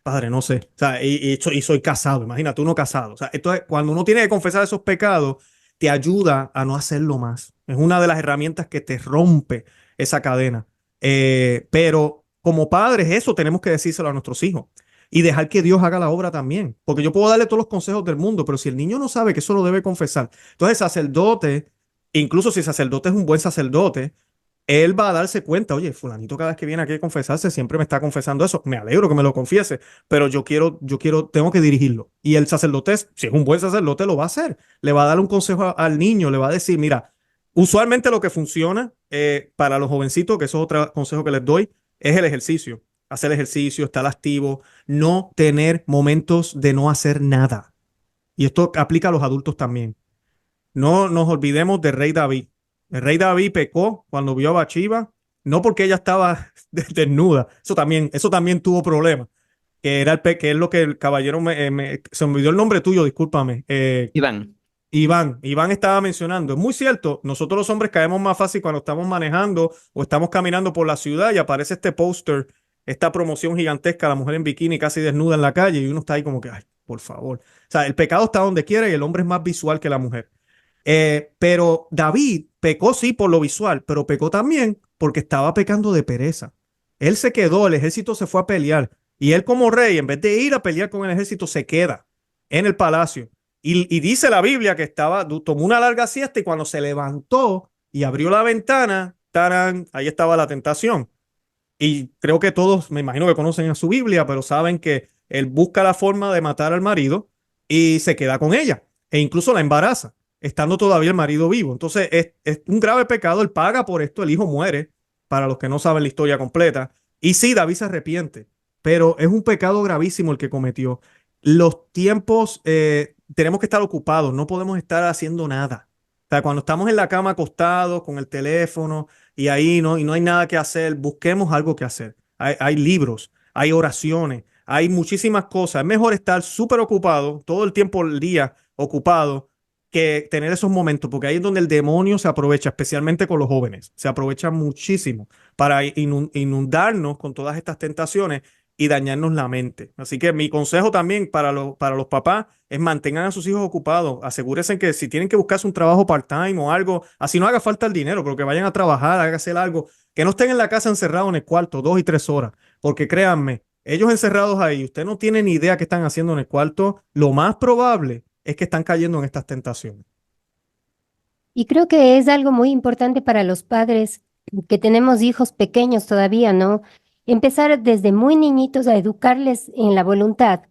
Padre, no sé. O sea, y soy casado, imagínate, uno casado. O sea, entonces, cuando uno tiene que confesar esos pecados, te ayuda a no hacerlo más. Es una de las herramientas que te rompe esa cadena. Pero como padres, eso tenemos que decírselo a nuestros hijos y dejar que Dios haga la obra también. Porque yo puedo darle todos los consejos del mundo, pero si el niño no sabe que eso lo debe confesar, entonces el sacerdote, incluso si el sacerdote es un buen sacerdote, él va a darse cuenta, oye, fulanito cada vez que viene aquí a confesarse siempre me está confesando eso. Me alegro que me lo confiese, pero tengo que dirigirlo. Y el sacerdote, si es un buen sacerdote, lo va a hacer. Le va a dar un consejo al niño, le va a decir, mira, usualmente lo que funciona para los jovencitos, que eso es otro consejo que les doy, es el ejercicio. Hacer ejercicio, estar activo, no tener momentos de no hacer nada. Y esto aplica a los adultos también. No nos olvidemos del rey David. El rey David pecó cuando vio a Bathsheba, no porque ella estaba desnuda. Eso también tuvo problemas. Que es lo que el caballero se me olvidó el nombre tuyo, discúlpame. Iván. Iván estaba mencionando, es muy cierto, nosotros los hombres caemos más fácil cuando estamos manejando o estamos caminando por la ciudad y aparece este póster, esta promoción gigantesca, la mujer en bikini casi desnuda en la calle y uno está ahí como que, ay, por favor. O sea, el pecado está donde quiera y el hombre es más visual que la mujer. Pero David pecó sí por lo visual, pero pecó también porque estaba pecando de pereza. Él se quedó, el ejército se fue a pelear y él como rey, en vez de ir a pelear con el ejército, se queda en el palacio. Y dice la Biblia que tomó una larga siesta y cuando se levantó y abrió la ventana, ¡tarán! Ahí estaba la tentación. Y creo que todos, me imagino que conocen a su Biblia, pero saben que él busca la forma de matar al marido y se queda con ella e incluso la embaraza, estando todavía el marido vivo. Entonces es un grave pecado, él paga por esto, el hijo muere, para los que no saben la historia completa. Y sí, David se arrepiente, pero es un pecado gravísimo el que cometió. Los tiempos, tenemos que estar ocupados, no podemos estar haciendo nada. O sea, cuando estamos en la cama acostados con el teléfono, y no hay nada que hacer, busquemos algo que hacer. Hay libros, hay oraciones, hay muchísimas cosas. Es mejor estar súper ocupado, todo el tiempo del día ocupado, que tener esos momentos, porque ahí es donde el demonio se aprovecha, especialmente con los jóvenes. Se aprovecha muchísimo para inundarnos con todas estas tentaciones y dañarnos la mente. Así que mi consejo también para los papás es mantengan a sus hijos ocupados. Asegúrense que si tienen que buscarse un trabajo part-time o algo, así no haga falta el dinero, pero que vayan a trabajar, hagan hacer algo, que no estén en la casa encerrados en el cuarto 2 y 3 horas, porque créanme, ellos encerrados ahí, usted no tiene ni idea qué están haciendo en el cuarto, lo más probable es que están cayendo en estas tentaciones. Y creo que es algo muy importante para los padres que tenemos hijos pequeños todavía, ¿no? Empezar desde muy niñitos a educarles en la voluntad,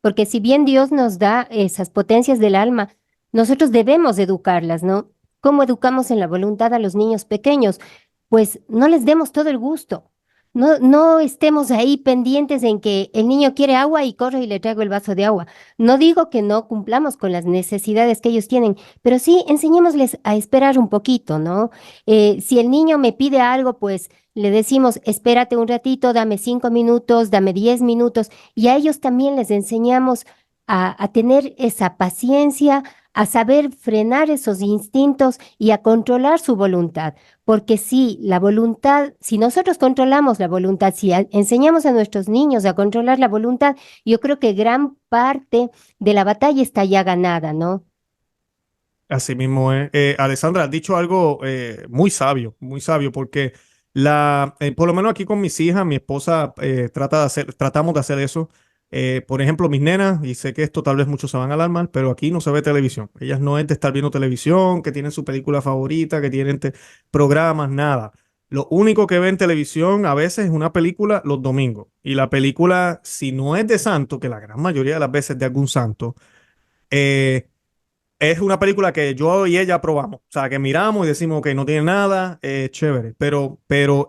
porque si bien Dios nos da esas potencias del alma, nosotros debemos educarlas, ¿no? ¿Cómo educamos en la voluntad a los niños pequeños? Pues no les demos todo el gusto. No estemos ahí pendientes en que el niño quiere agua y corre y le traigo el vaso de agua. No digo que no cumplamos con las necesidades que ellos tienen, pero sí enseñémosles a esperar un poquito, ¿no? Si el niño me pide algo, pues le decimos, espérate un ratito, dame 5 minutos, dame 10 minutos, y a ellos también les enseñamos a tener esa paciencia, a saber frenar esos instintos y a controlar su voluntad. Porque si la voluntad, si nosotros controlamos la voluntad, si enseñamos a nuestros niños a controlar la voluntad, yo creo que gran parte de la batalla está ya ganada, ¿no? Así mismo es. Alessandra, has dicho algo muy sabio, porque por lo menos aquí con mis hijas, mi esposa tratamos de hacer eso. Por ejemplo, mis nenas, y sé que esto tal vez muchos se van a alarmar, pero aquí no se ve televisión. Ellas no es de estar viendo televisión, que tienen su película favorita, que tienen programas, nada. Lo único que ven televisión a veces es una película los domingos. Y la película, si no es de santo, que la gran mayoría de las veces es de algún santo, eh, es una película que yo y ella aprobamos. O sea, que miramos y decimos que no tiene nada, chévere. Pero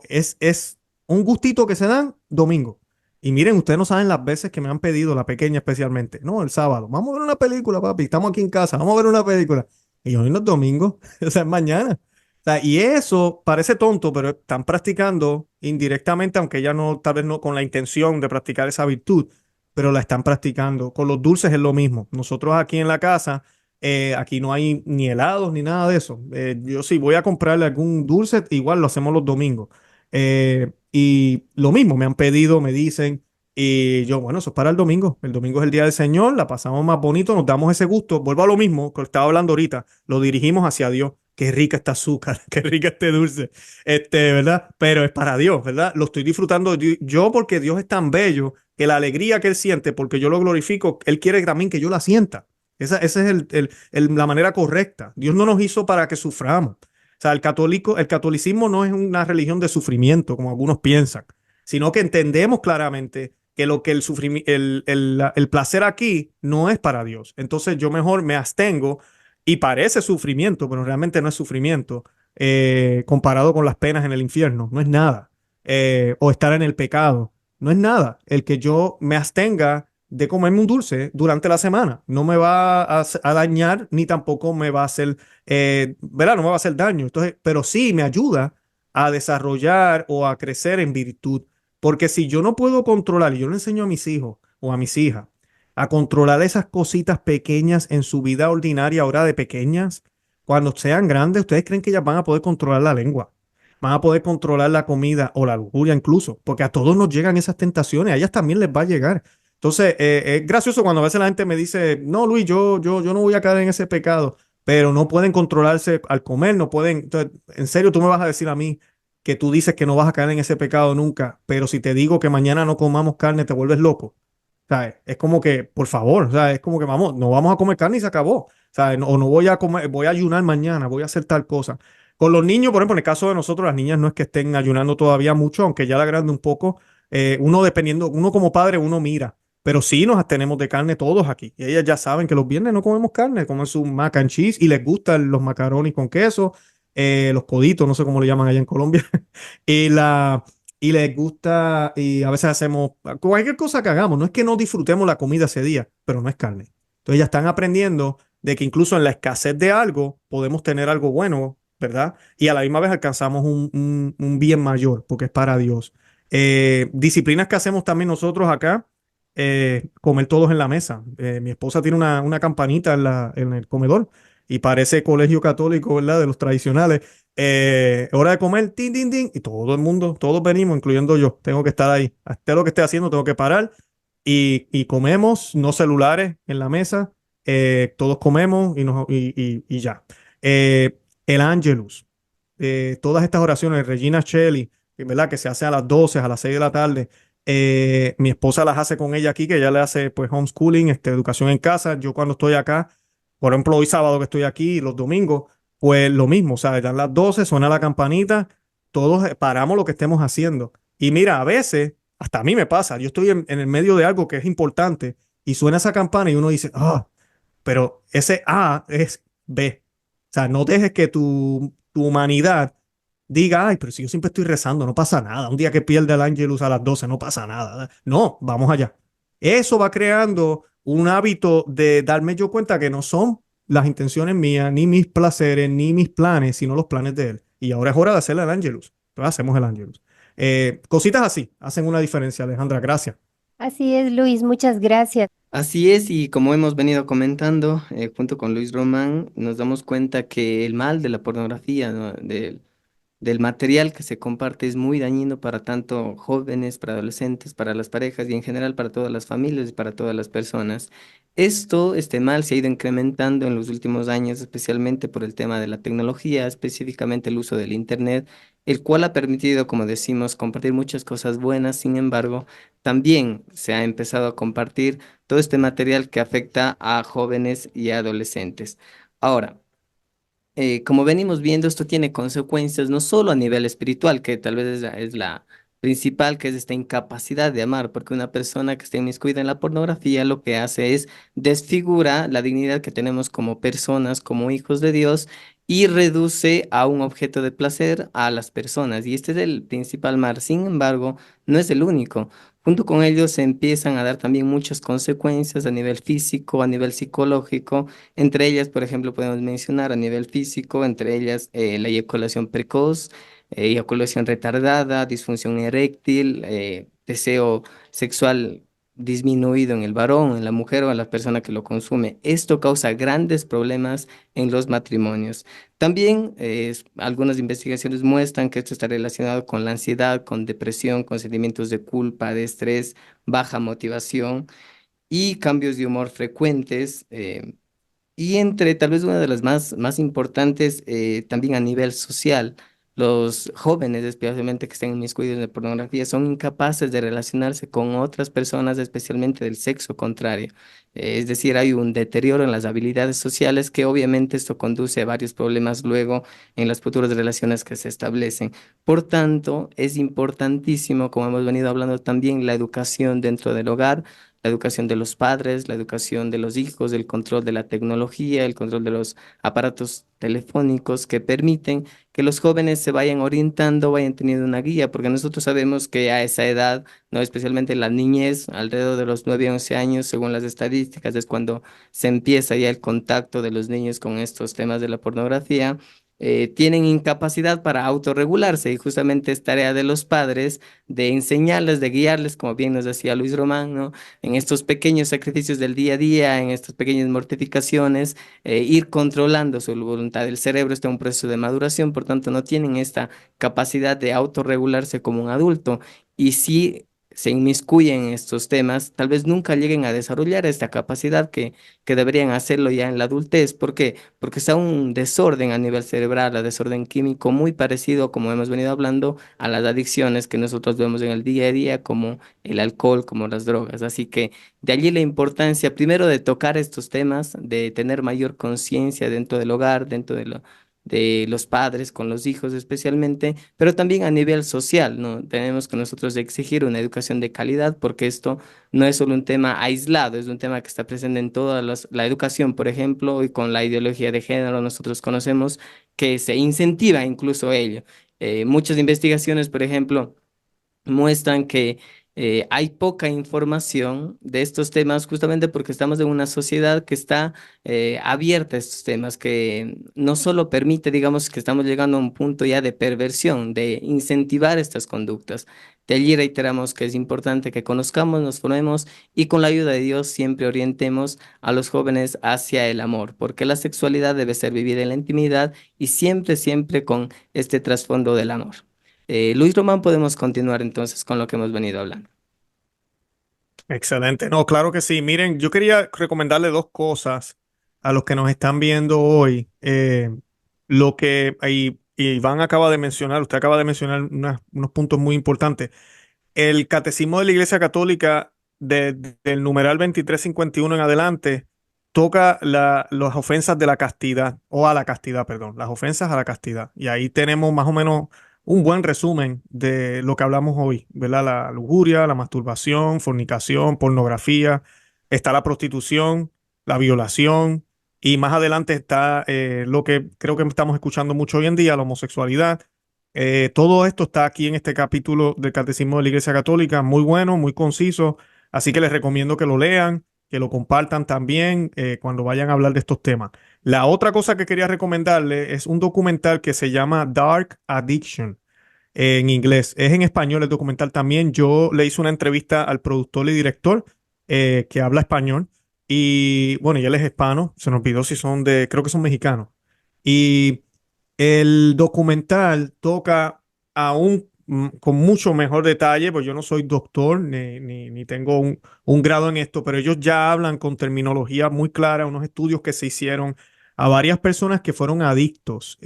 es un gustito que se dan domingo. Y miren, ustedes no saben las veces que me han pedido, la pequeña especialmente. No, el sábado. Vamos a ver una película, papi. Estamos aquí en casa. Vamos a ver una película. Y yo, no es domingo. O sea, es mañana. O sea, y eso parece tonto, pero están practicando indirectamente, aunque ya no, tal vez no con la intención de practicar esa virtud, pero la están practicando. Con los dulces es lo mismo. Nosotros aquí en la casa aquí no hay ni helados ni nada de eso. Yo sí voy a comprarle algún dulce, igual lo hacemos los domingos. Y lo mismo, me han pedido, me dicen, y yo, bueno, eso es para el domingo. El domingo es el día del Señor, la pasamos más bonito, nos damos ese gusto. Vuelvo a lo mismo que estaba hablando ahorita, lo dirigimos hacia Dios. Qué rica este azúcar, qué rica este dulce, ¿verdad? Pero es para Dios, ¿verdad? Lo estoy disfrutando yo porque Dios es tan bello que la alegría que Él siente, porque yo lo glorifico, Él quiere también que yo la sienta. Esa es la manera correcta. Dios no nos hizo para que suframos. O sea, el catolicismo no es una religión de sufrimiento, como algunos piensan, sino que entendemos claramente que lo que el placer aquí no es para Dios. Entonces yo mejor me abstengo y parece sufrimiento, pero realmente no es sufrimiento comparado con las penas en el infierno. No es nada. O estar en el pecado. No es nada. El que yo me abstenga de comerme un dulce durante la semana. No me va a dañar ni tampoco me va a hacer, ¿verdad? No me va a hacer daño. Entonces, pero sí me ayuda a desarrollar o a crecer en virtud. Porque si yo no puedo controlar, y yo le enseño a mis hijos o a mis hijas, a controlar esas cositas pequeñas en su vida ordinaria ahora de pequeñas. Cuando sean grandes, ¿ustedes creen que ellas van a poder controlar la lengua? Van a poder controlar la comida o la lujuria incluso, porque a todos nos llegan esas tentaciones, a ellas también les va a llegar. Entonces, es gracioso cuando a veces la gente me dice, no, Luis, yo no voy a caer en ese pecado, pero no pueden controlarse al comer, no pueden. Entonces, en serio, tú me vas a decir a mí que tú dices que no vas a caer en ese pecado nunca, pero si te digo que mañana no comamos carne, te vuelves loco. ¿Sabes? Es como que, por favor, o sea, es como que vamos, no vamos a comer carne y se acabó. ¿Sabes? O no voy a comer, voy a ayunar mañana, voy a hacer tal cosa. Con los niños, por ejemplo, en el caso de nosotros, las niñas no es que estén ayunando todavía mucho, aunque ya la grande un poco. Uno dependiendo, uno como padre, uno mira. Pero sí nos abstenemos de carne todos aquí. Y ellas ya saben que los viernes no comemos carne, comen su mac and cheese y les gustan los macarones con queso, los coditos, no sé cómo le llaman allá en Colombia. Y la, y les gusta, y a veces hacemos cualquier cosa que hagamos. No es que no disfrutemos la comida ese día, pero no es carne. Entonces ya están aprendiendo de que incluso en la escasez de algo podemos tener algo bueno, ¿verdad? Y a la misma vez alcanzamos un bien mayor, porque es para Dios. Disciplinas que hacemos también nosotros acá, comer todos en la mesa. Mi esposa tiene una campanita en el comedor y parece colegio católico, ¿verdad? De los tradicionales. Hora de comer, tin, tin, tin, y todo el mundo, todos venimos, incluyendo yo. Tengo que estar ahí. Hasta lo que esté haciendo, tengo que parar y comemos, no celulares en la mesa. Todos comemos y ya. El Angelus, todas estas oraciones, Regina Shelley, ¿verdad? Que se hace a las 12 a las 6 de la tarde. Mi esposa las hace con ella aquí, que ella le hace pues homeschooling, educación en casa. Yo cuando estoy acá, por ejemplo, hoy sábado que estoy aquí, los domingos, pues lo mismo, o sea, dan las 12 suena la campanita, todos paramos lo que estemos haciendo. Y mira, a veces, hasta a mí me pasa, yo estoy en el medio de algo que es importante y suena esa campana y uno dice, ah, pero ese A es B. O sea, no dejes que tu humanidad diga, ay, pero si yo siempre estoy rezando, no pasa nada. Un día que pierda el Ángelus a las 12 no pasa nada. No, vamos allá. Eso va creando un hábito de darme yo cuenta que no son las intenciones mías, ni mis placeres, ni mis planes, sino los planes de él. Y ahora es hora de hacer el Ángelus. Entonces hacemos el Ángelus. Cositas así hacen una diferencia, Alejandra. Gracias. Así es, Luis, muchas gracias. Así es, y como hemos venido comentando, junto con Luis Román, nos damos cuenta que el mal de la pornografía, ¿no? Del material que se comparte es muy dañino para tanto jóvenes, para adolescentes, para las parejas y en general para todas las familias y para todas las personas. Este mal se ha ido incrementando en los últimos años, especialmente por el tema de la tecnología, específicamente el uso del Internet, el cual ha permitido, como decimos, compartir muchas cosas buenas. Sin embargo, también se ha empezado a compartir todo este material que afecta a jóvenes y adolescentes. Ahora, como venimos viendo, esto tiene consecuencias no solo a nivel espiritual, que tal vez es la principal, que es esta incapacidad de amar, porque una persona que está inmiscuida en la pornografía lo que hace es desfigura la dignidad que tenemos como personas, como hijos de Dios, y reduce a un objeto de placer a las personas. Y este es el principal mal. Sin embargo, no es el único. Junto con ello se empiezan a dar también muchas consecuencias a nivel físico, a nivel psicológico. Entre ellas, por ejemplo, podemos mencionar a nivel físico, entre ellas la eyaculación precoz, eyaculación retardada, disfunción eréctil, deseo sexual disminuido en el varón, en la mujer o en la persona que lo consume. Esto causa grandes problemas en los matrimonios. También algunas investigaciones muestran que esto está relacionado con la ansiedad, con depresión, con sentimientos de culpa, de estrés, baja motivación y cambios de humor frecuentes. Y entre tal vez una de las más importantes, también a nivel social, los jóvenes, especialmente que estén inmiscuidos en la pornografía, son incapaces de relacionarse con otras personas, especialmente del sexo contrario. Es decir, hay un deterioro en las habilidades sociales que obviamente esto conduce a varios problemas luego en las futuras relaciones que se establecen. Por tanto, es importantísimo, como hemos venido hablando también, la educación dentro del hogar, la educación de los padres, la educación de los hijos, el control de la tecnología, el control de los aparatos telefónicos que permiten que los jóvenes se vayan orientando, vayan teniendo una guía, porque nosotros sabemos que a esa edad, no especialmente la niñez, alrededor de los 9 11 años, según las estadísticas, es cuando se empieza ya el contacto de los niños con estos temas de la pornografía. tienen incapacidad para autorregularse y justamente es tarea de los padres de enseñarles, de guiarles, como bien nos decía Luis Román, ¿no? En estos pequeños sacrificios del día a día, en estas pequeñas mortificaciones, ir controlando su voluntad. El cerebro está en un proceso de maduración, por tanto no tienen esta capacidad de autorregularse como un adulto y si se inmiscuyen en estos temas, tal vez nunca lleguen a desarrollar esta capacidad que deberían hacerlo ya en la adultez. ¿Por qué? Porque está un desorden a nivel cerebral, a desorden químico muy parecido, como hemos venido hablando, a las adicciones que nosotros vemos en el día a día, como el alcohol, como las drogas. Así que de allí la importancia, primero, de tocar estos temas, de tener mayor conciencia dentro del hogar, dentro de los padres con los hijos especialmente, pero también a nivel social, ¿no? Tenemos que nosotros exigir una educación de calidad porque esto no es solo un tema aislado, es un tema que está presente en toda la educación, por ejemplo, y con la ideología de género nosotros conocemos que se incentiva incluso ello. Muchas investigaciones, por ejemplo, muestran que hay poca información de estos temas justamente porque estamos en una sociedad que está abierta a estos temas, que no solo permite, digamos, que estamos llegando a un punto ya de perversión, de incentivar estas conductas. De allí reiteramos que es importante que conozcamos, nos formemos y con la ayuda de Dios siempre orientemos a los jóvenes hacia el amor, porque la sexualidad debe ser vivida en la intimidad y siempre, siempre con este trasfondo del amor. Luis Román, podemos continuar entonces con lo que hemos venido hablando. Excelente. No, claro que sí. Miren, yo quería recomendarle dos cosas a los que nos están viendo hoy. Lo que Iván acaba de mencionar, usted acaba de mencionar unos puntos muy importantes. El Catecismo de la Iglesia Católica del numeral 2351 en adelante toca las ofensas de la castidad, o a la castidad, perdón, las ofensas a la castidad. Y ahí tenemos más o menos un buen resumen de lo que hablamos hoy, ¿verdad? La lujuria, la masturbación, fornicación, pornografía, está la prostitución, la violación, y más adelante está lo que creo que estamos escuchando mucho hoy en día, la homosexualidad. Todo esto está aquí en este capítulo del Catecismo de la Iglesia Católica, muy bueno, muy conciso, así que les recomiendo que lo lean, que lo compartan también cuando vayan a hablar de estos temas. La otra cosa que quería recomendarle es un documental que se llama Dark Addiction en inglés. Es en español el documental también. Yo le hice una entrevista al productor y director que habla español y bueno, y él es hispano, se nos olvidó si son creo que son mexicanos. Y el documental toca aún con mucho mejor detalle, pues yo no soy doctor ni tengo un grado en esto, pero ellos ya hablan con terminología muy clara, unos estudios que se hicieron a varias personas que fueron adictos,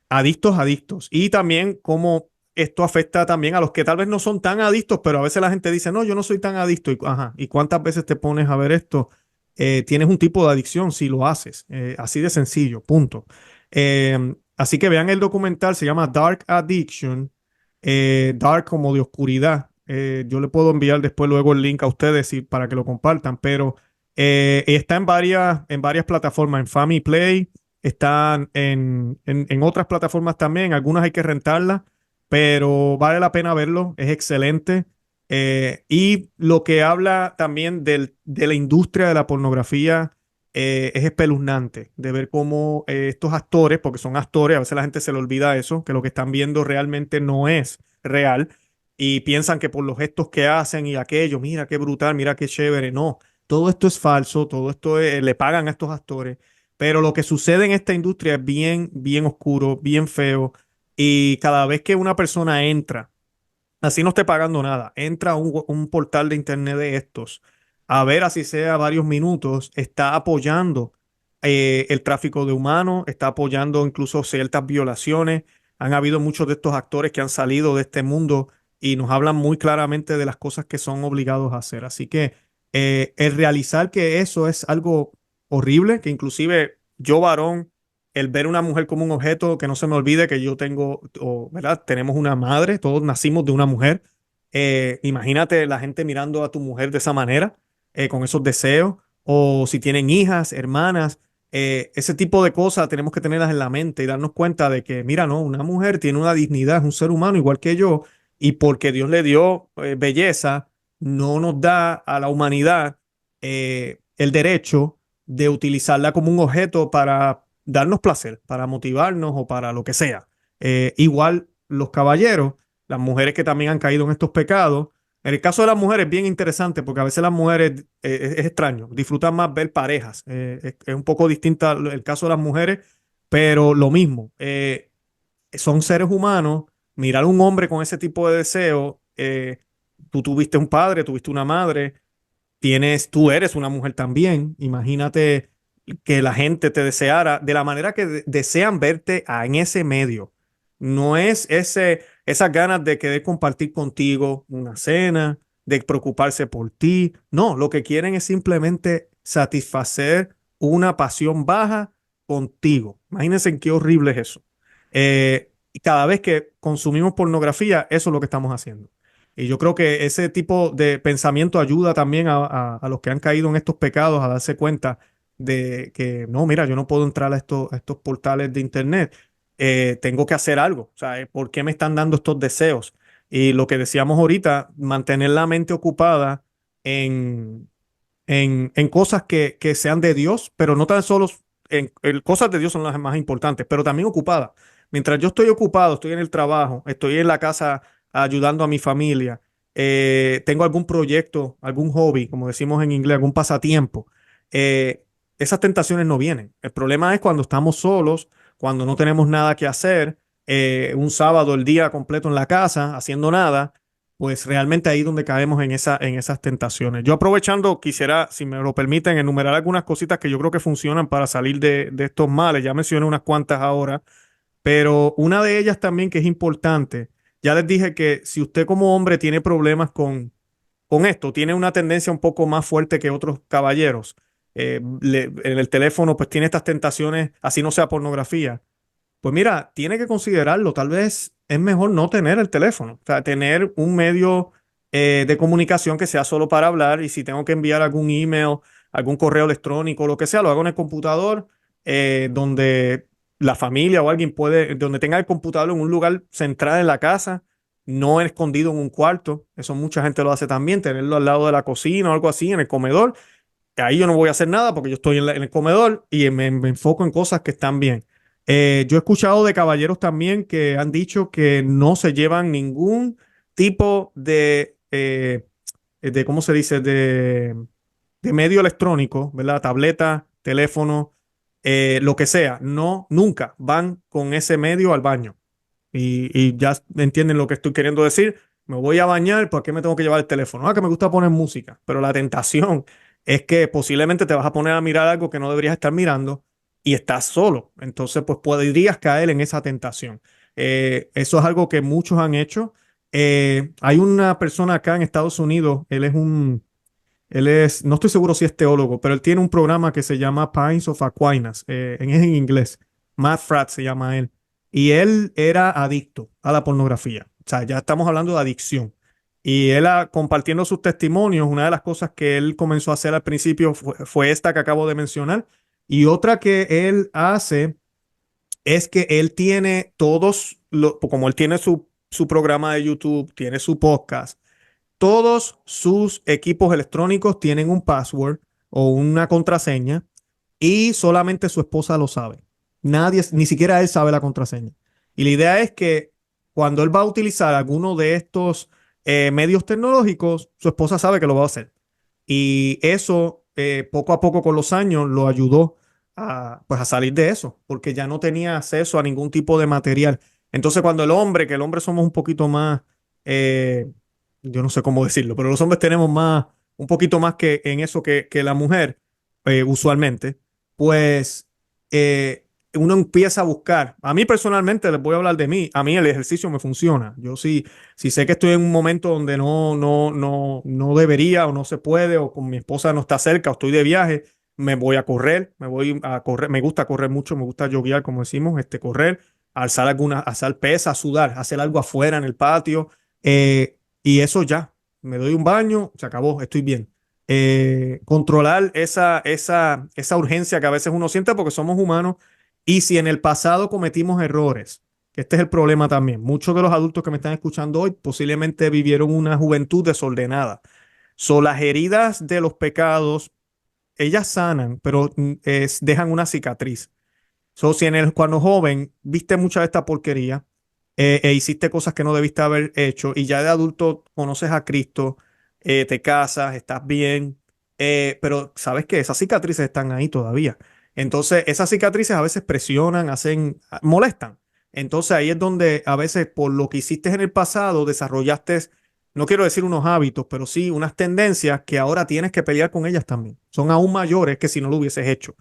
adictos. Y también cómo esto afecta también a los que tal vez no son tan adictos, pero a veces la gente dice, no, yo no soy tan adicto. Y, ajá, ¿y cuántas veces te pones a ver esto? Tienes un tipo de adicción si lo haces. Así de sencillo, punto. Así que vean el documental, se llama Dark Addiction, Dark como de oscuridad. Yo le puedo enviar después luego el link a ustedes para que lo compartan, pero está en varias plataformas, en Family Play, están en otras plataformas también, algunas hay que rentarlas, pero vale la pena verlo, es excelente. Y lo que habla también de la industria de la pornografía es espeluznante, de ver cómo estos actores, porque son actores, a veces la gente se le olvida eso, que lo que están viendo realmente no es real y piensan que por los gestos que hacen y aquello, mira qué brutal, mira qué chévere, no, todo esto es falso, todo esto le pagan a estos actores, pero lo que sucede en esta industria es bien, bien oscuro, bien feo y cada vez que una persona entra, así no esté pagando nada, entra a un portal de internet de estos, a ver así sea varios minutos, está apoyando el tráfico de humanos, está apoyando incluso ciertas violaciones. Han habido muchos de estos actores que han salido de este mundo y nos hablan muy claramente de las cosas que son obligados a hacer. Así que el realizar que eso es algo horrible, que inclusive yo varón, el ver una mujer como un objeto, que no se me olvide que yo tengo, ¿verdad? Tenemos una madre, todos nacimos de una mujer. Imagínate la gente mirando a tu mujer de esa manera, con esos deseos, o si tienen hijas, hermanas, ese tipo de cosas tenemos que tenerlas en la mente y darnos cuenta de que, mira, no, una mujer tiene una dignidad, es un ser humano igual que yo, y porque Dios le dio belleza, no nos da a la humanidad el derecho de utilizarla como un objeto para darnos placer, para motivarnos o para lo que sea. Igual los caballeros, las mujeres que también han caído en estos pecados. En el caso de las mujeres es bien interesante porque a veces las mujeres, es extraño, disfrutan más ver parejas. Es un poco distinta el caso de las mujeres, pero lo mismo. Son seres humanos. Mirar a un hombre con ese tipo de deseo, tú tuviste un padre, tuviste una madre, tú eres una mujer también. Imagínate que la gente te deseara de la manera que desean verte en ese medio. No es esas ganas de querer compartir contigo una cena, de preocuparse por ti. No, lo que quieren es simplemente satisfacer una pasión baja contigo. Imagínense qué horrible es eso. Y cada vez que consumimos pornografía, eso es lo que estamos haciendo. Y yo creo que ese tipo de pensamiento ayuda también a los que han caído en estos pecados a darse cuenta de que, no, mira, yo no puedo entrar a estos portales de internet. Tengo que hacer algo. O sea, ¿por qué me están dando estos deseos? Y lo que decíamos ahorita, mantener la mente ocupada en, en cosas que sean de Dios, pero no tan solo cosas de Dios son las más importantes, pero también ocupadas. Mientras yo estoy ocupado, estoy en el trabajo, estoy en la casa ayudando a mi familia, tengo algún proyecto, algún hobby, como decimos en inglés, algún pasatiempo, eh, esas tentaciones no vienen. El problema es cuando estamos solos, cuando no tenemos nada que hacer, un sábado el día completo en la casa, haciendo nada, pues realmente ahí donde caemos en esas tentaciones. Yo aprovechando, quisiera, si me lo permiten, enumerar algunas cositas que yo creo que funcionan para salir de estos males. Ya mencioné unas cuantas ahora, pero una de ellas también que es importante, ya les dije que si usted como hombre tiene problemas con esto, tiene una tendencia un poco más fuerte que otros caballeros, en el teléfono pues tiene estas tentaciones, así no sea pornografía, pues mira, tiene que considerarlo. Tal vez es mejor no tener el teléfono, o sea, tener un medio de comunicación que sea solo para hablar y si tengo que enviar algún email, algún correo electrónico, lo que sea, lo hago en el computador, donde la familia o alguien puede, donde tenga el computador en un lugar central en la casa, no escondido en un cuarto. Eso mucha gente lo hace también, tenerlo al lado de la cocina o algo así, en el comedor. Ahí yo no voy a hacer nada porque yo estoy en el comedor y me enfoco en cosas que están bien. Yo he escuchado de caballeros también que han dicho que no se llevan ningún tipo de ¿cómo se dice? De medio electrónico, ¿verdad? Tableta, teléfono, lo que sea. No, nunca van con ese medio al baño. Y ya entienden lo que estoy queriendo decir. Me voy a bañar, ¿por qué me tengo que llevar el teléfono? Ah, que me gusta poner música, pero la tentación es que posiblemente te vas a poner a mirar algo que no deberías estar mirando y estás solo. Entonces, pues podrías caer en esa tentación. Eso es algo que muchos han hecho. Hay una persona acá en Estados Unidos, no estoy seguro si es teólogo, pero él tiene un programa que se llama Pines of Aquinas, es en inglés. Matt Fradd se llama él. Y él era adicto a la pornografía. O sea, ya estamos hablando de adicción. Y él, compartiendo sus testimonios, una de las cosas que él comenzó a hacer al principio fue esta que acabo de mencionar. Y otra que él hace es que él tiene como él tiene su programa de YouTube, tiene su podcast, todos sus equipos electrónicos tienen un password o una contraseña y solamente su esposa lo sabe. Nadie, ni siquiera él sabe la contraseña. Y la idea es que cuando él va a utilizar alguno de estos medios tecnológicos, su esposa sabe que lo va a hacer. Y eso, poco a poco con los años, lo ayudó pues a salir de eso, porque ya no tenía acceso a ningún tipo de material. Entonces, cuando que el hombre somos un poquito más, eh, yo no sé cómo decirlo, pero los hombres tenemos un poquito más que en eso que la mujer, usualmente, pues uno empieza a buscar. A mí personalmente, les voy a hablar de mí, a mí el ejercicio me funciona. Yo sí, si sé que estoy en un momento donde no debería o no se puede o con mi esposa no está cerca o estoy de viaje, me voy a correr, me gusta correr mucho, me gusta joguear, como decimos, correr, alzar pesas, sudar, hacer algo afuera en el patio. Y eso ya, me doy un baño, se acabó, estoy bien. Controlar esa urgencia que a veces uno siente porque somos humanos y si en el pasado cometimos errores, que este es el problema también, muchos de los adultos que me están escuchando hoy posiblemente vivieron una juventud desordenada. Son las heridas de los pecados, ellas sanan, pero dejan una cicatriz. Si cuando joven viste mucha de esta porquería e hiciste cosas que no debiste haber hecho y ya de adulto conoces a Cristo, te casas, estás bien, pero sabes que esas cicatrices están ahí todavía. Entonces, esas cicatrices a veces presionan, molestan. Entonces, ahí es donde a veces por lo que hiciste en el pasado desarrollaste, no quiero decir unos hábitos, pero sí unas tendencias que ahora tienes que pelear con ellas también. Son aún mayores que si no lo hubieses hecho.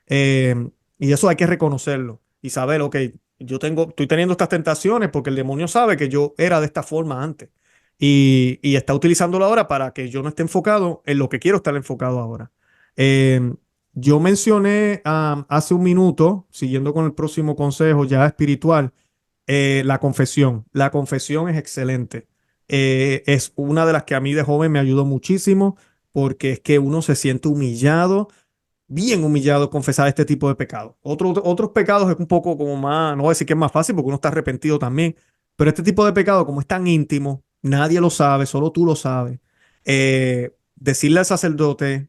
Eh, y eso hay que reconocerlo y saber, ok, estoy teniendo estas tentaciones porque el demonio sabe que yo era de esta forma antes y está utilizándolo ahora para que yo no esté enfocado en lo que quiero estar enfocado ahora. Eh, yo mencioné hace un minuto, siguiendo con el próximo consejo ya espiritual, la confesión. La confesión es excelente. Es una de las que a mí de joven me ayudó muchísimo porque es que uno se siente humillado, bien humillado confesar este tipo de pecados. Otros pecados es un poco como más, no voy a decir que es más fácil porque uno está arrepentido también, pero este tipo de pecado como es tan íntimo, nadie lo sabe, solo tú lo sabes. Decirle al sacerdote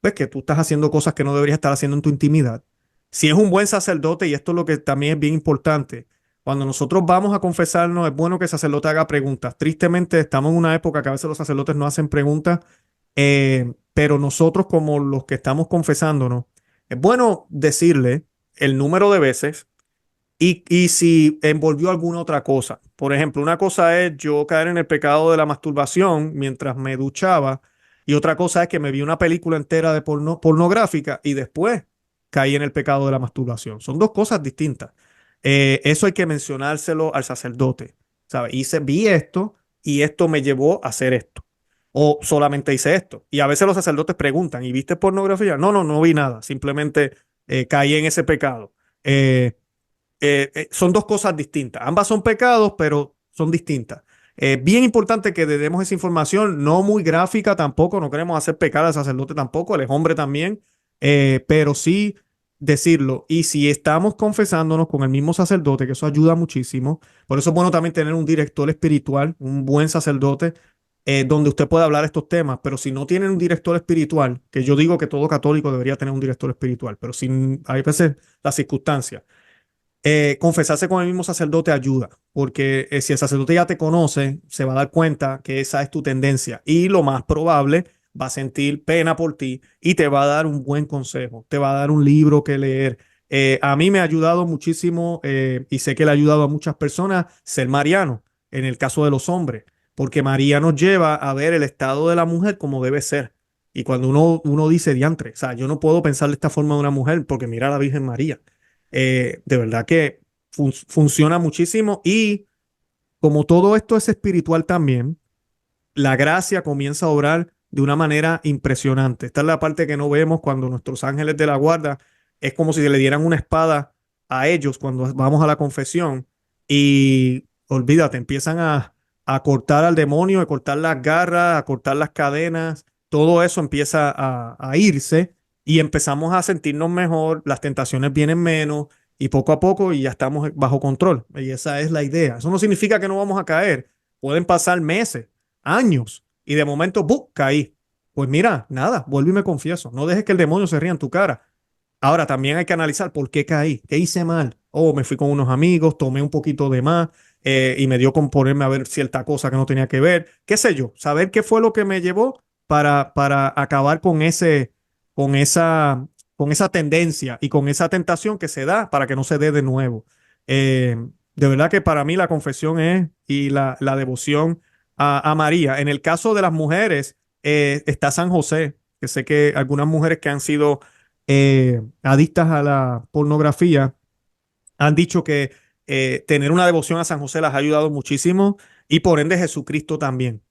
pues que tú estás haciendo cosas que no deberías estar haciendo en tu intimidad. Si es un buen sacerdote, y esto es lo que también es bien importante, cuando nosotros vamos a confesarnos, es bueno que el sacerdote haga preguntas. Tristemente, estamos en una época que a veces los sacerdotes no hacen preguntas, pero nosotros como los que estamos confesándonos, es bueno decirle el número de veces y si envolvió alguna otra cosa. Por ejemplo, una cosa es yo caer en el pecado de la masturbación mientras me duchaba y otra cosa es que me vi una película entera de pornográfica y después caí en el pecado de la masturbación. Son dos cosas distintas. Eso hay que mencionárselo al sacerdote. ¿Sabe? Vi esto y esto me llevó a hacer esto. O solamente hice esto. Y a veces los sacerdotes preguntan, ¿y viste pornografía? No, no, no vi nada. Simplemente caí en ese pecado. Son dos cosas distintas. Ambas son pecados, pero son distintas. Bien importante que le demos esa información, no muy gráfica tampoco, no queremos hacer pecar al sacerdote tampoco, él es hombre también, pero sí decirlo. Y si estamos confesándonos con el mismo sacerdote, que eso ayuda muchísimo, por eso es bueno también tener un director espiritual, un buen sacerdote, donde usted pueda hablar estos temas, pero si no tienen un director espiritual, que yo digo que todo católico debería tener un director espiritual, pero sin, hay veces las circunstancias confesarse con el mismo sacerdote ayuda, porque si el sacerdote ya te conoce, se va a dar cuenta que esa es tu tendencia y lo más probable va a sentir pena por ti y te va a dar un buen consejo, te va a dar un libro que leer. A mí me ha ayudado muchísimo y sé que le ha ayudado a muchas personas ser mariano en el caso de los hombres, porque María nos lleva a ver el estado de la mujer como debe ser. Y cuando uno dice diantre, o sea, yo no puedo pensar de esta forma de una mujer porque mira a la Virgen María. De verdad que funciona muchísimo y como todo esto es espiritual también, la gracia comienza a obrar de una manera impresionante. Esta es la parte que no vemos cuando nuestros ángeles de la guarda es como si le dieran una espada a ellos cuando vamos a la confesión y olvídate, empiezan a cortar al demonio, a cortar las garras, a cortar las cadenas, todo eso empieza a irse y empezamos a sentirnos mejor, las tentaciones vienen menos y poco a poco y ya estamos bajo control. Y esa es la idea. Eso no significa que no vamos a caer. Pueden pasar meses, años y de momento, ¡bum!, caí. Pues mira, nada, vuelvo y me confieso. No dejes que el demonio se ría en tu cara. Ahora también hay que analizar por qué caí, qué hice mal. Oh, me fui con unos amigos, tomé un poquito de más y me dio con ponerme a ver cierta cosa que no tenía que ver. ¿Qué sé yo? Saber qué fue lo que me llevó para acabar con esa, con esa tendencia y con esa tentación que se da para que no se dé de nuevo. Eh, de verdad que para mí la confesión es y la devoción a María. En el caso de las mujeres, está San José, que sé que algunas mujeres que han sido adictas a la pornografía han dicho que tener una devoción a San José las ha ayudado muchísimo y por ende Jesucristo también,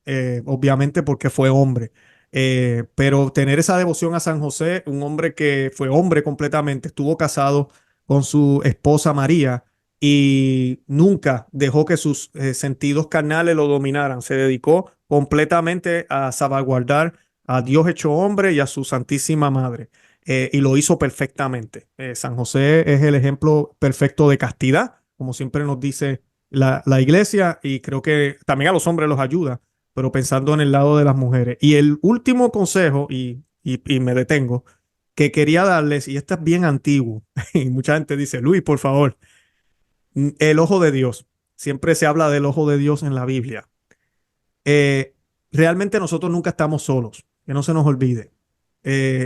obviamente porque fue hombre. Pero tener esa devoción a San José, un hombre que fue hombre completamente, estuvo casado con su esposa María y nunca dejó que sus sentidos carnales lo dominaran. Se dedicó completamente a salvaguardar a Dios hecho hombre y a su Santísima Madre. Y lo hizo perfectamente. San José es el ejemplo perfecto de castidad, como siempre nos dice la iglesia, y creo que también a los hombres los ayuda, pero pensando en el lado de las mujeres. Y el último consejo, y me detengo, que quería darles, y este es bien antiguo, y mucha gente dice, Luis, por favor, el ojo de Dios. Siempre se habla del ojo de Dios en la Biblia. Eh, Realmente nosotros nunca estamos solos, que no se nos olvide.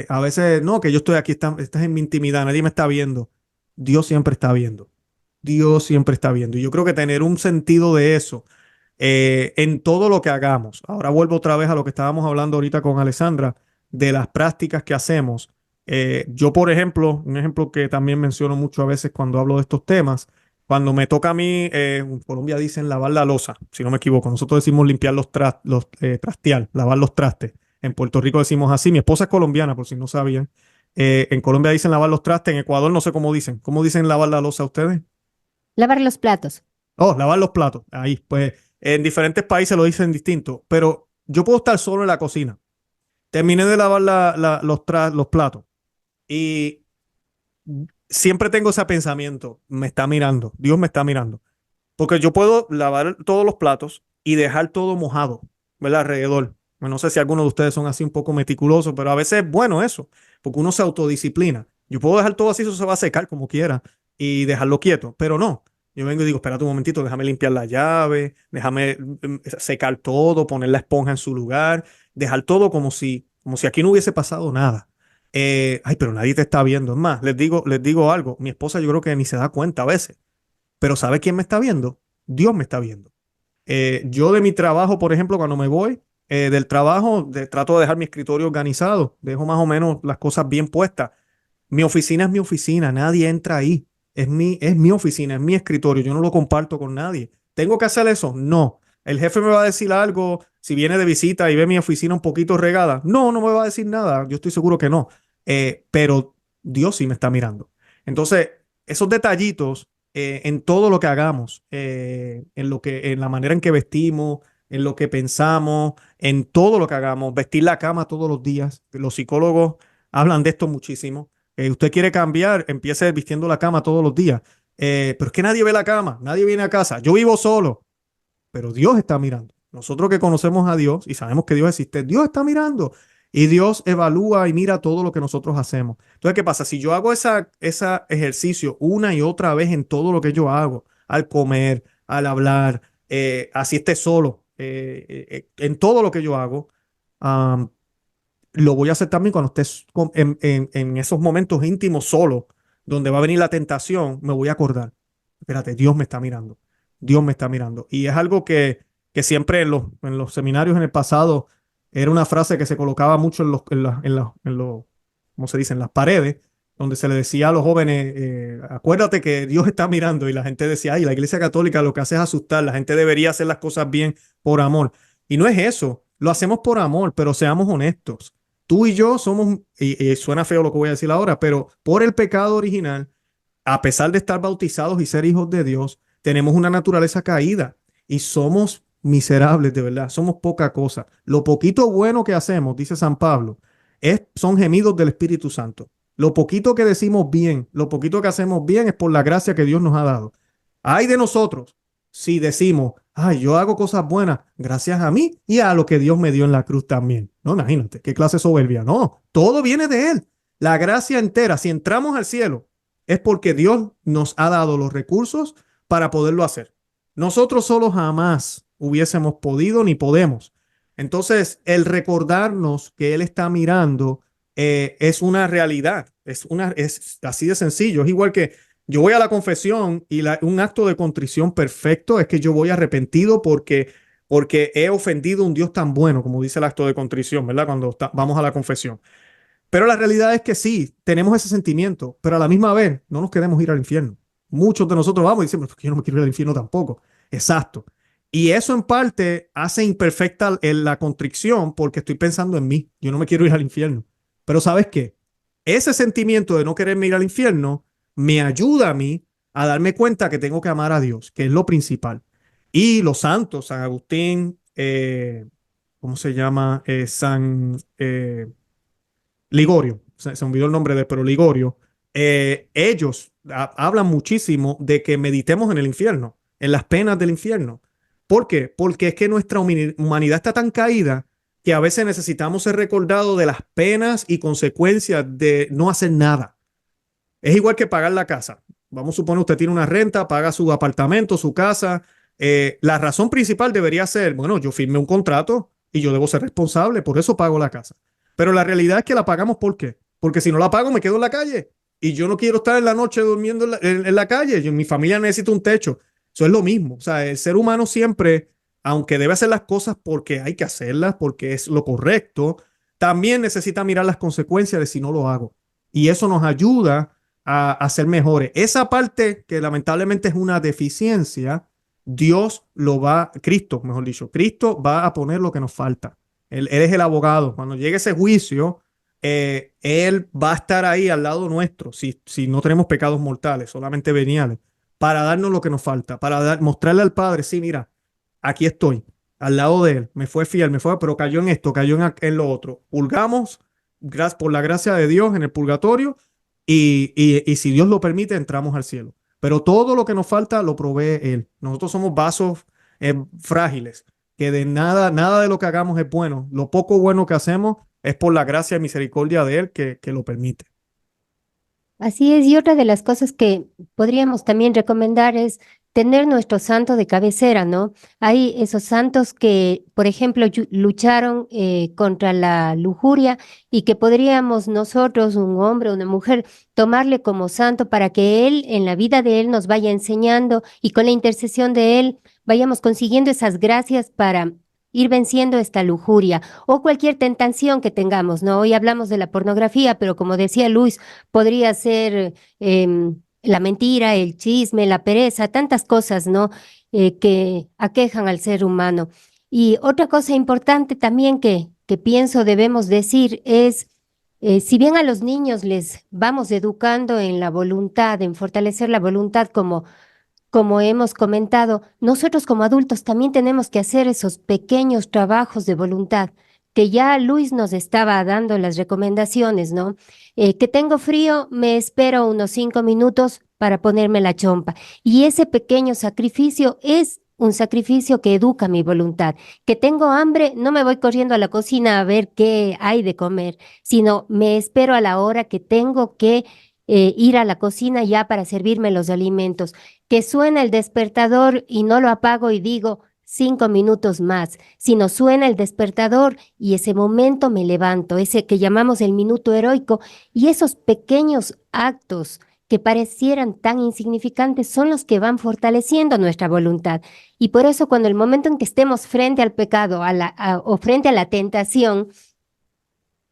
A veces, no, que yo estoy aquí, estás en mi intimidad, nadie me está viendo. Dios siempre está viendo. Dios siempre está viendo. Y yo creo que tener un sentido de eso en todo lo que hagamos. Ahora vuelvo otra vez a lo que estábamos hablando ahorita con Alessandra, de las prácticas que hacemos. Yo, por ejemplo, un ejemplo que también menciono mucho a veces cuando hablo de estos temas, cuando me toca a mí, en Colombia dicen lavar la loza, si no me equivoco. Nosotros decimos limpiar trastear, lavar los trastes. En Puerto Rico decimos así. Mi esposa es colombiana, por si no sabían. En Colombia dicen lavar los trastes, en Ecuador no sé cómo dicen. ¿Cómo dicen lavar la loza ustedes? Lavar los platos. Oh, lavar los platos. Ahí, pues en diferentes países lo dicen distinto, pero yo puedo estar solo en la cocina. Terminé de lavar los platos y siempre tengo ese pensamiento, me está mirando, Dios me está mirando. Porque yo puedo lavar todos los platos y dejar todo mojado, ¿verdad? Alrededor. Bueno, no sé si algunos de ustedes son así un poco meticulosos, pero a veces es bueno eso, porque uno se autodisciplina. Yo puedo dejar todo así, eso se va a secar como quiera y dejarlo quieto, pero no. Yo vengo y digo, espérate un momentito, déjame limpiar la llave, déjame secar todo, poner la esponja en su lugar, dejar todo como si aquí no hubiese pasado nada. Ay, pero nadie te está viendo. Es más, les digo algo. Mi esposa yo creo que ni se da cuenta a veces. Pero ¿sabe quién me está viendo? Dios me está viendo. Yo de mi trabajo, por ejemplo, cuando me voy del trabajo, trato de dejar mi escritorio organizado, dejo más o menos las cosas bien puestas. Mi oficina es mi oficina, nadie entra ahí. Es mi oficina, es mi escritorio, yo no lo comparto con nadie. ¿Tengo que hacer eso? No. ¿El jefe me va a decir algo si viene de visita y ve mi oficina un poquito regada? No, no me va a decir nada, yo estoy seguro que no. Pero Dios sí me está mirando. Entonces, esos detallitos en todo lo que hagamos, en la manera en que vestimos, en lo que pensamos, en todo lo que hagamos, vestir la cama todos los días. Los psicólogos hablan de esto muchísimo. Usted quiere cambiar, empiece vistiendo la cama todos los días. Pero es que nadie ve la cama, nadie viene a casa. Yo vivo solo, pero Dios está mirando. Nosotros que conocemos a Dios y sabemos que Dios existe, Dios está mirando y Dios evalúa y mira todo lo que nosotros hacemos. Entonces, ¿qué pasa? Si yo hago ese ejercicio una y otra vez en todo lo que yo hago, al comer, al hablar, así esté solo, en todo lo que yo hago, um, lo voy a hacer también cuando estés en esos momentos íntimos solo, donde va a venir la tentación, me voy a acordar. Espérate, Dios me está mirando. Dios me está mirando. Y es algo que siempre en los seminarios en el pasado era una frase que se colocaba mucho ¿cómo se dice? En las paredes, donde se le decía a los jóvenes, acuérdate que Dios está mirando. Y la gente decía, ay, la Iglesia Católica lo que hace es asustar. La gente debería hacer las cosas bien por amor. Y no es eso. Lo hacemos por amor, pero seamos honestos. Tú y yo somos, y suena feo lo que voy a decir ahora, pero por el pecado original, a pesar de estar bautizados y ser hijos de Dios, tenemos una naturaleza caída y somos miserables, de verdad, somos poca cosa. Lo poquito bueno que hacemos, dice San Pablo, son gemidos del Espíritu Santo. Lo poquito que decimos bien, lo poquito que hacemos bien es por la gracia que Dios nos ha dado. Ay de nosotros si decimos, ay, yo hago cosas buenas gracias a mí y a lo que Dios me dio en la cruz también. No, imagínate, qué clase de soberbia. No, todo viene de Él. La gracia entera, si entramos al cielo, es porque Dios nos ha dado los recursos para poderlo hacer. Nosotros solo jamás hubiésemos podido ni podemos. Entonces, el recordarnos que Él está mirando es una realidad. Es así de sencillo. Es igual que yo voy a la confesión y un acto de contrición perfecto es que yo voy arrepentido porque he ofendido a un Dios tan bueno, como dice el acto de contrición, ¿verdad? Cuando vamos a la confesión. Pero la realidad es que sí, tenemos ese sentimiento, pero a la misma vez no nos queremos ir al infierno. Muchos de nosotros vamos y decimos, yo no me quiero ir al infierno tampoco. Exacto. Y eso en parte hace imperfecta la contrición porque estoy pensando en mí. Yo no me quiero ir al infierno. Pero ¿sabes qué? Ese sentimiento de no quererme ir al infierno me ayuda a mí a darme cuenta que tengo que amar a Dios, que es lo principal. Y los santos, San Agustín, ¿cómo se llama? Ligorio, se me olvidó el nombre de él, pero Ligorio, ellos hablan muchísimo de que meditemos en el infierno, en las penas del infierno. ¿Por qué? Porque es que nuestra humanidad está tan caída que a veces necesitamos ser recordados de las penas y consecuencias de no hacer nada. Es igual que pagar la casa. Vamos a suponer usted tiene una renta, paga su apartamento, su casa. La razón principal debería ser, bueno, yo firmé un contrato y yo debo ser responsable, por eso pago la casa. Pero la realidad es que la pagamos ¿por qué? Porque si no la pago me quedo en la calle y yo no quiero estar en la noche durmiendo en la calle. Mi familia necesita un techo. Eso es lo mismo. O sea, el ser humano siempre, aunque debe hacer las cosas porque hay que hacerlas, porque es lo correcto, también necesita mirar las consecuencias de si no lo hago. Y eso nos ayuda a ser mejores. Esa parte que lamentablemente es una deficiencia, Dios lo va, Cristo, mejor dicho, Cristo va a poner lo que nos falta. Él es el abogado. Cuando llegue ese juicio, Él va a estar ahí al lado nuestro, si no tenemos pecados mortales, solamente veniales, para darnos lo que nos falta, para mostrarle al Padre, sí, mira, aquí estoy, al lado de Él, me fue fiel, pero cayó en esto, cayó en lo otro. Purgamos por la gracia de Dios en el purgatorio y si Dios lo permite, entramos al cielo. Pero todo lo que nos falta lo provee Él. Nosotros somos vasos frágiles, que de nada de lo que hagamos es bueno. Lo poco bueno que hacemos es por la gracia y misericordia de Él que lo permite. Así es, y otra de las cosas que podríamos también recomendar es tener nuestro santo de cabecera, ¿no? Hay esos santos que, por ejemplo, lucharon contra la lujuria y que podríamos nosotros, un hombre o una mujer, tomarle como santo para que él, en la vida de él, nos vaya enseñando y con la intercesión de él vayamos consiguiendo esas gracias para ir venciendo esta lujuria o cualquier tentación que tengamos, ¿no? Hoy hablamos de la pornografía, pero como decía Luis, podría ser la mentira, el chisme, la pereza, tantas cosas, ¿no? Que aquejan al ser humano. Y otra cosa importante también que pienso debemos decir es, si bien a los niños les vamos educando en la voluntad, en fortalecer la voluntad como hemos comentado, nosotros como adultos también tenemos que hacer esos pequeños trabajos de voluntad, que ya Luis nos estaba dando las recomendaciones, ¿no? Que tengo frío, me espero unos 5 minutos para ponerme la chompa. Y ese pequeño sacrificio es un sacrificio que educa mi voluntad. Que tengo hambre, no me voy corriendo a la cocina a ver qué hay de comer, sino me espero a la hora que tengo que ir a la cocina ya para servirme los alimentos, que suena el despertador y no lo apago y digo 5 minutos más, sino suena el despertador y ese momento me levanto, ese que llamamos el minuto heroico, y esos pequeños actos que parecieran tan insignificantes son los que van fortaleciendo nuestra voluntad. Y por eso cuando el momento en que estemos frente al pecado o frente a la tentación,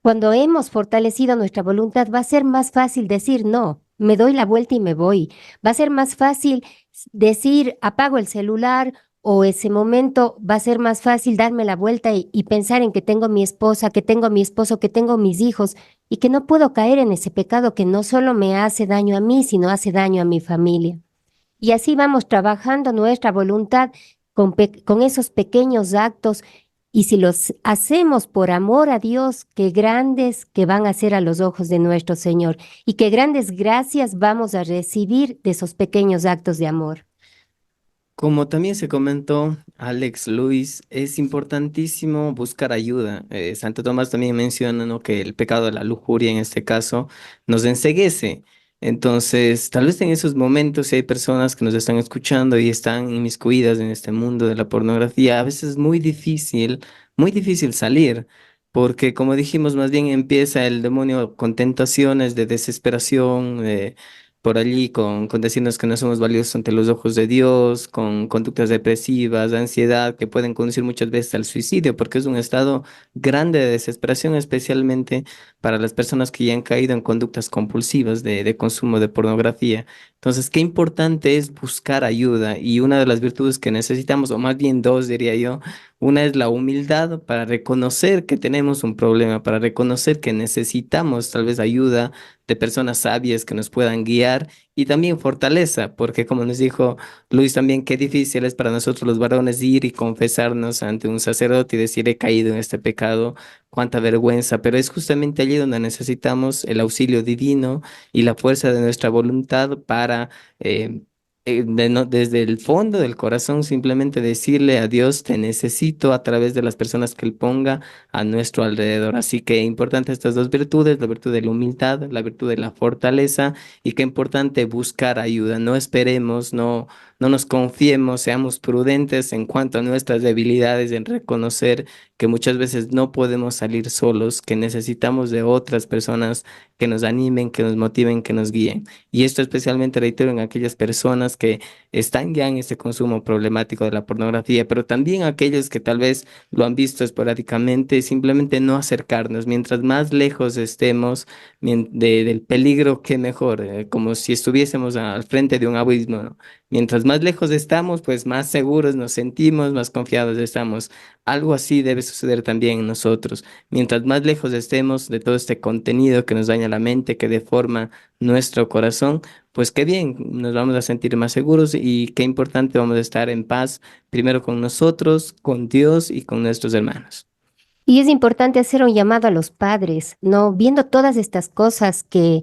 cuando hemos fortalecido nuestra voluntad, va a ser más fácil decir no, me doy la vuelta y me voy. Va a ser más fácil decir apago el celular o ese momento va a ser más fácil darme la vuelta y pensar en que tengo mi esposa, que tengo mi esposo, que tengo mis hijos y que no puedo caer en ese pecado que no solo me hace daño a mí, sino hace daño a mi familia. Y así vamos trabajando nuestra voluntad con esos pequeños actos. Y si los hacemos por amor a Dios, qué grandes que van a ser a los ojos de nuestro Señor y qué grandes gracias vamos a recibir de esos pequeños actos de amor. Como también se comentó, Alex, Luis, es importantísimo buscar ayuda. Santo Tomás también menciona, ¿no?, que el pecado de la lujuria en este caso nos enceguece. Entonces, tal vez en esos momentos, si hay personas que nos están escuchando y están inmiscuidas en este mundo de la pornografía, a veces es muy difícil salir, porque como dijimos, más bien empieza el demonio con tentaciones de desesperación, por allí con decirnos que no somos valiosos ante los ojos de Dios, con conductas depresivas, ansiedad, que pueden conducir muchas veces al suicidio, porque es un estado grande de desesperación, especialmente para las personas que ya han caído en conductas compulsivas de consumo de pornografía. Entonces, qué importante es buscar ayuda y una de las virtudes que necesitamos, o más bien dos, diría yo, una es la humildad para reconocer que tenemos un problema, para reconocer que necesitamos tal vez ayuda de personas sabias que nos puedan guiar y también fortaleza, porque como nos dijo Luis también, qué difícil es para nosotros los varones ir y confesarnos ante un sacerdote y decir he caído en este pecado, cuánta vergüenza, pero es justamente allí donde necesitamos el auxilio divino y la fuerza de nuestra voluntad para desde el fondo del corazón, simplemente decirle a Dios, te necesito a través de las personas que Él ponga a nuestro alrededor. Así que importante estas dos virtudes, la virtud de la humildad, la virtud de la fortaleza, y qué importante buscar ayuda. No esperemos, no nos confiemos, seamos prudentes en cuanto a nuestras debilidades, en reconocer que muchas veces no podemos salir solos, que necesitamos de otras personas que nos animen, que nos motiven, que nos guíen. Y esto especialmente, reitero, en aquellas personas que están ya en este consumo problemático de la pornografía, pero también aquellos que tal vez lo han visto esporádicamente, simplemente no acercarnos. Mientras más lejos estemos del peligro, qué mejor, como si estuviésemos al frente de un abismo, ¿no? Mientras más lejos estamos, pues más seguros nos sentimos, más confiados estamos. Algo así debe suceder también en nosotros. Mientras más lejos estemos de todo este contenido que nos daña la mente, que deforma nuestro corazón, pues qué bien, nos vamos a sentir más seguros y qué importante vamos a estar en paz, primero con nosotros, con Dios y con nuestros hermanos. Y es importante hacer un llamado a los padres, ¿no? Viendo todas estas cosas que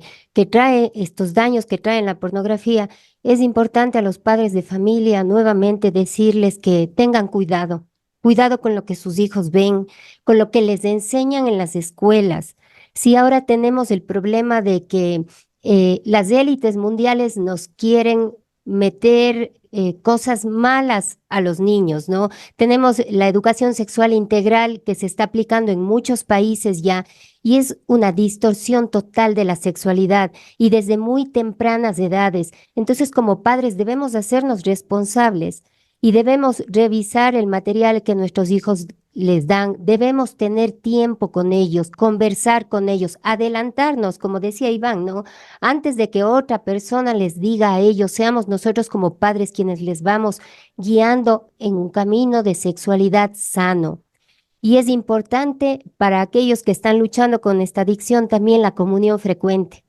trae, estos daños que trae la pornografía, es importante a los padres de familia nuevamente decirles que tengan cuidado, cuidado con lo que sus hijos ven, con lo que les enseñan en las escuelas. Si ahora tenemos el problema de que las élites mundiales nos quieren meter cosas malas a los niños, ¿no? Tenemos la educación sexual integral que se está aplicando en muchos países ya y es una distorsión total de la sexualidad y desde muy tempranas edades. Entonces, como padres debemos hacernos responsables y debemos revisar el material que nuestros hijos les dan. Debemos tener tiempo con ellos, conversar con ellos, adelantarnos, como decía Iván, ¿no? Antes de que otra persona les diga a ellos, seamos nosotros como padres quienes les vamos guiando en un camino de sexualidad sano. Y es importante para aquellos que están luchando con esta adicción también la comunión frecuente.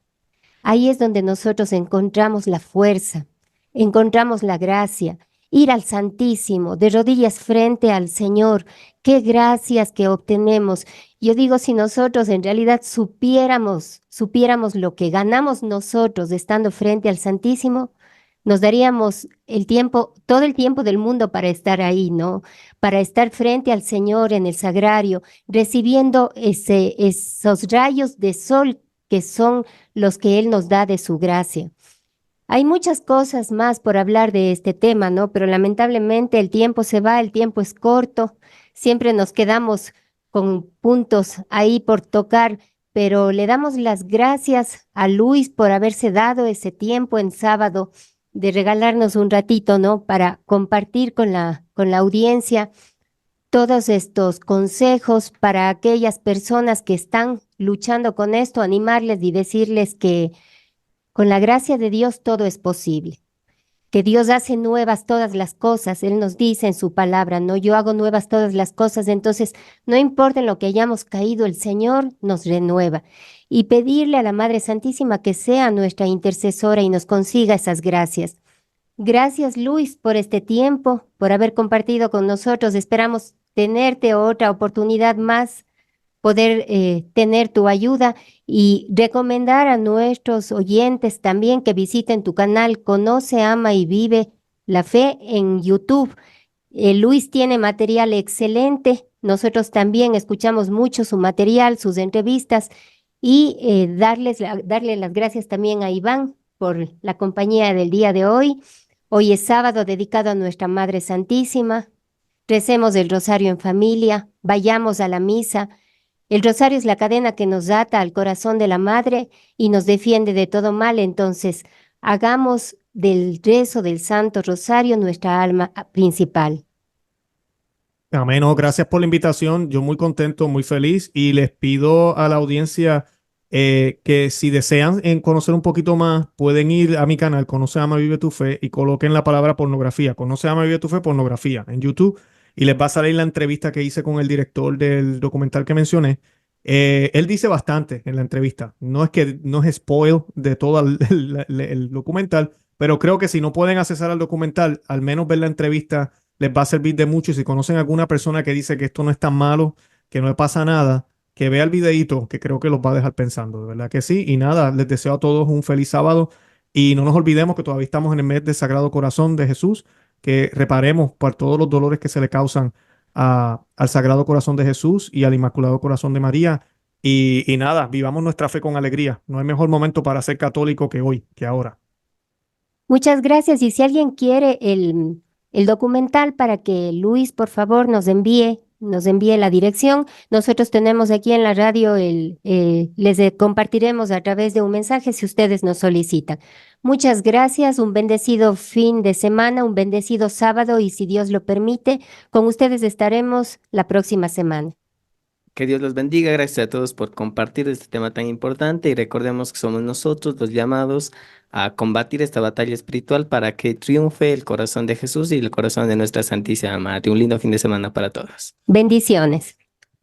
Ahí es donde nosotros encontramos la fuerza, encontramos la gracia. Ir al Santísimo, de rodillas frente al Señor, qué gracias que obtenemos. Yo digo, si nosotros en realidad supiéramos lo que ganamos nosotros estando frente al Santísimo, nos daríamos el tiempo, todo el tiempo del mundo para estar ahí, ¿no? Para estar frente al Señor en el sagrario, recibiendo esos rayos de sol que son los que Él nos da de su gracia. Hay muchas cosas más por hablar de este tema, ¿no? Pero lamentablemente el tiempo se va, el tiempo es corto, siempre nos quedamos con puntos ahí por tocar, pero le damos las gracias a Luis por haberse dado ese tiempo en sábado de regalarnos un ratito, ¿no? Para compartir con la audiencia todos estos consejos para aquellas personas que están luchando con esto, animarles y decirles que con la gracia de Dios todo es posible, que Dios hace nuevas todas las cosas. Él nos dice en su palabra, no, yo hago nuevas todas las cosas, entonces no importa en lo que hayamos caído, el Señor nos renueva. Y pedirle a la Madre Santísima que sea nuestra intercesora y nos consiga esas gracias. Gracias, Luis, por este tiempo, por haber compartido con nosotros. Esperamos tenerte otra oportunidad más, poder tener tu ayuda y recomendar a nuestros oyentes también que visiten tu canal Conoce, Ama y Vive la Fe en YouTube. Luis tiene material excelente. Nosotros también escuchamos mucho su material, sus entrevistas y darle las gracias también a Iván por la compañía del día de hoy. Hoy es sábado dedicado a nuestra Madre Santísima. Recemos el rosario en familia, vayamos a la misa. El rosario es la cadena que nos ata al corazón de la Madre y nos defiende de todo mal. Entonces, hagamos del rezo del Santo Rosario nuestra alma principal. Amén. No, gracias por la invitación. Yo muy contento, muy feliz y les pido a la audiencia que si desean conocer un poquito más, pueden ir a mi canal Conoce, Ama, Vive tu Fe y coloquen la palabra pornografía. Conoce, Ama, Vive tu Fe, pornografía en YouTube y les va a salir la entrevista que hice con el director del documental que mencioné. Él dice bastante en la entrevista. No es spoil de todo el documental, pero creo que si no pueden accesar al documental, al menos ver la entrevista les va a servir de mucho. Y si conocen a alguna persona que dice que esto no es tan malo, que no le pasa nada, que vea el videíto, que creo que los va a dejar pensando, de verdad que sí. Y nada, les deseo a todos un feliz sábado Y no nos olvidemos que todavía estamos en el mes del Sagrado Corazón de Jesús, que reparemos por todos los dolores que se le causan al Sagrado Corazón de Jesús y al Inmaculado Corazón de María. Y nada, vivamos nuestra fe con alegría. No hay mejor momento para ser católico que hoy, que ahora. Muchas gracias. Y si alguien quiere el documental para que Luis, por favor, nos envíe la dirección. Nosotros tenemos aquí en la radio, compartiremos a través de un mensaje si ustedes nos solicitan. Muchas gracias, un bendecido fin de semana, un bendecido sábado y si Dios lo permite, con ustedes estaremos la próxima semana. Que Dios los bendiga. Gracias a todos por compartir este tema tan importante y recordemos que somos nosotros los llamados a combatir esta batalla espiritual para que triunfe el corazón de Jesús y el corazón de nuestra Santísima Madre. Un lindo fin de semana para todos. Bendiciones.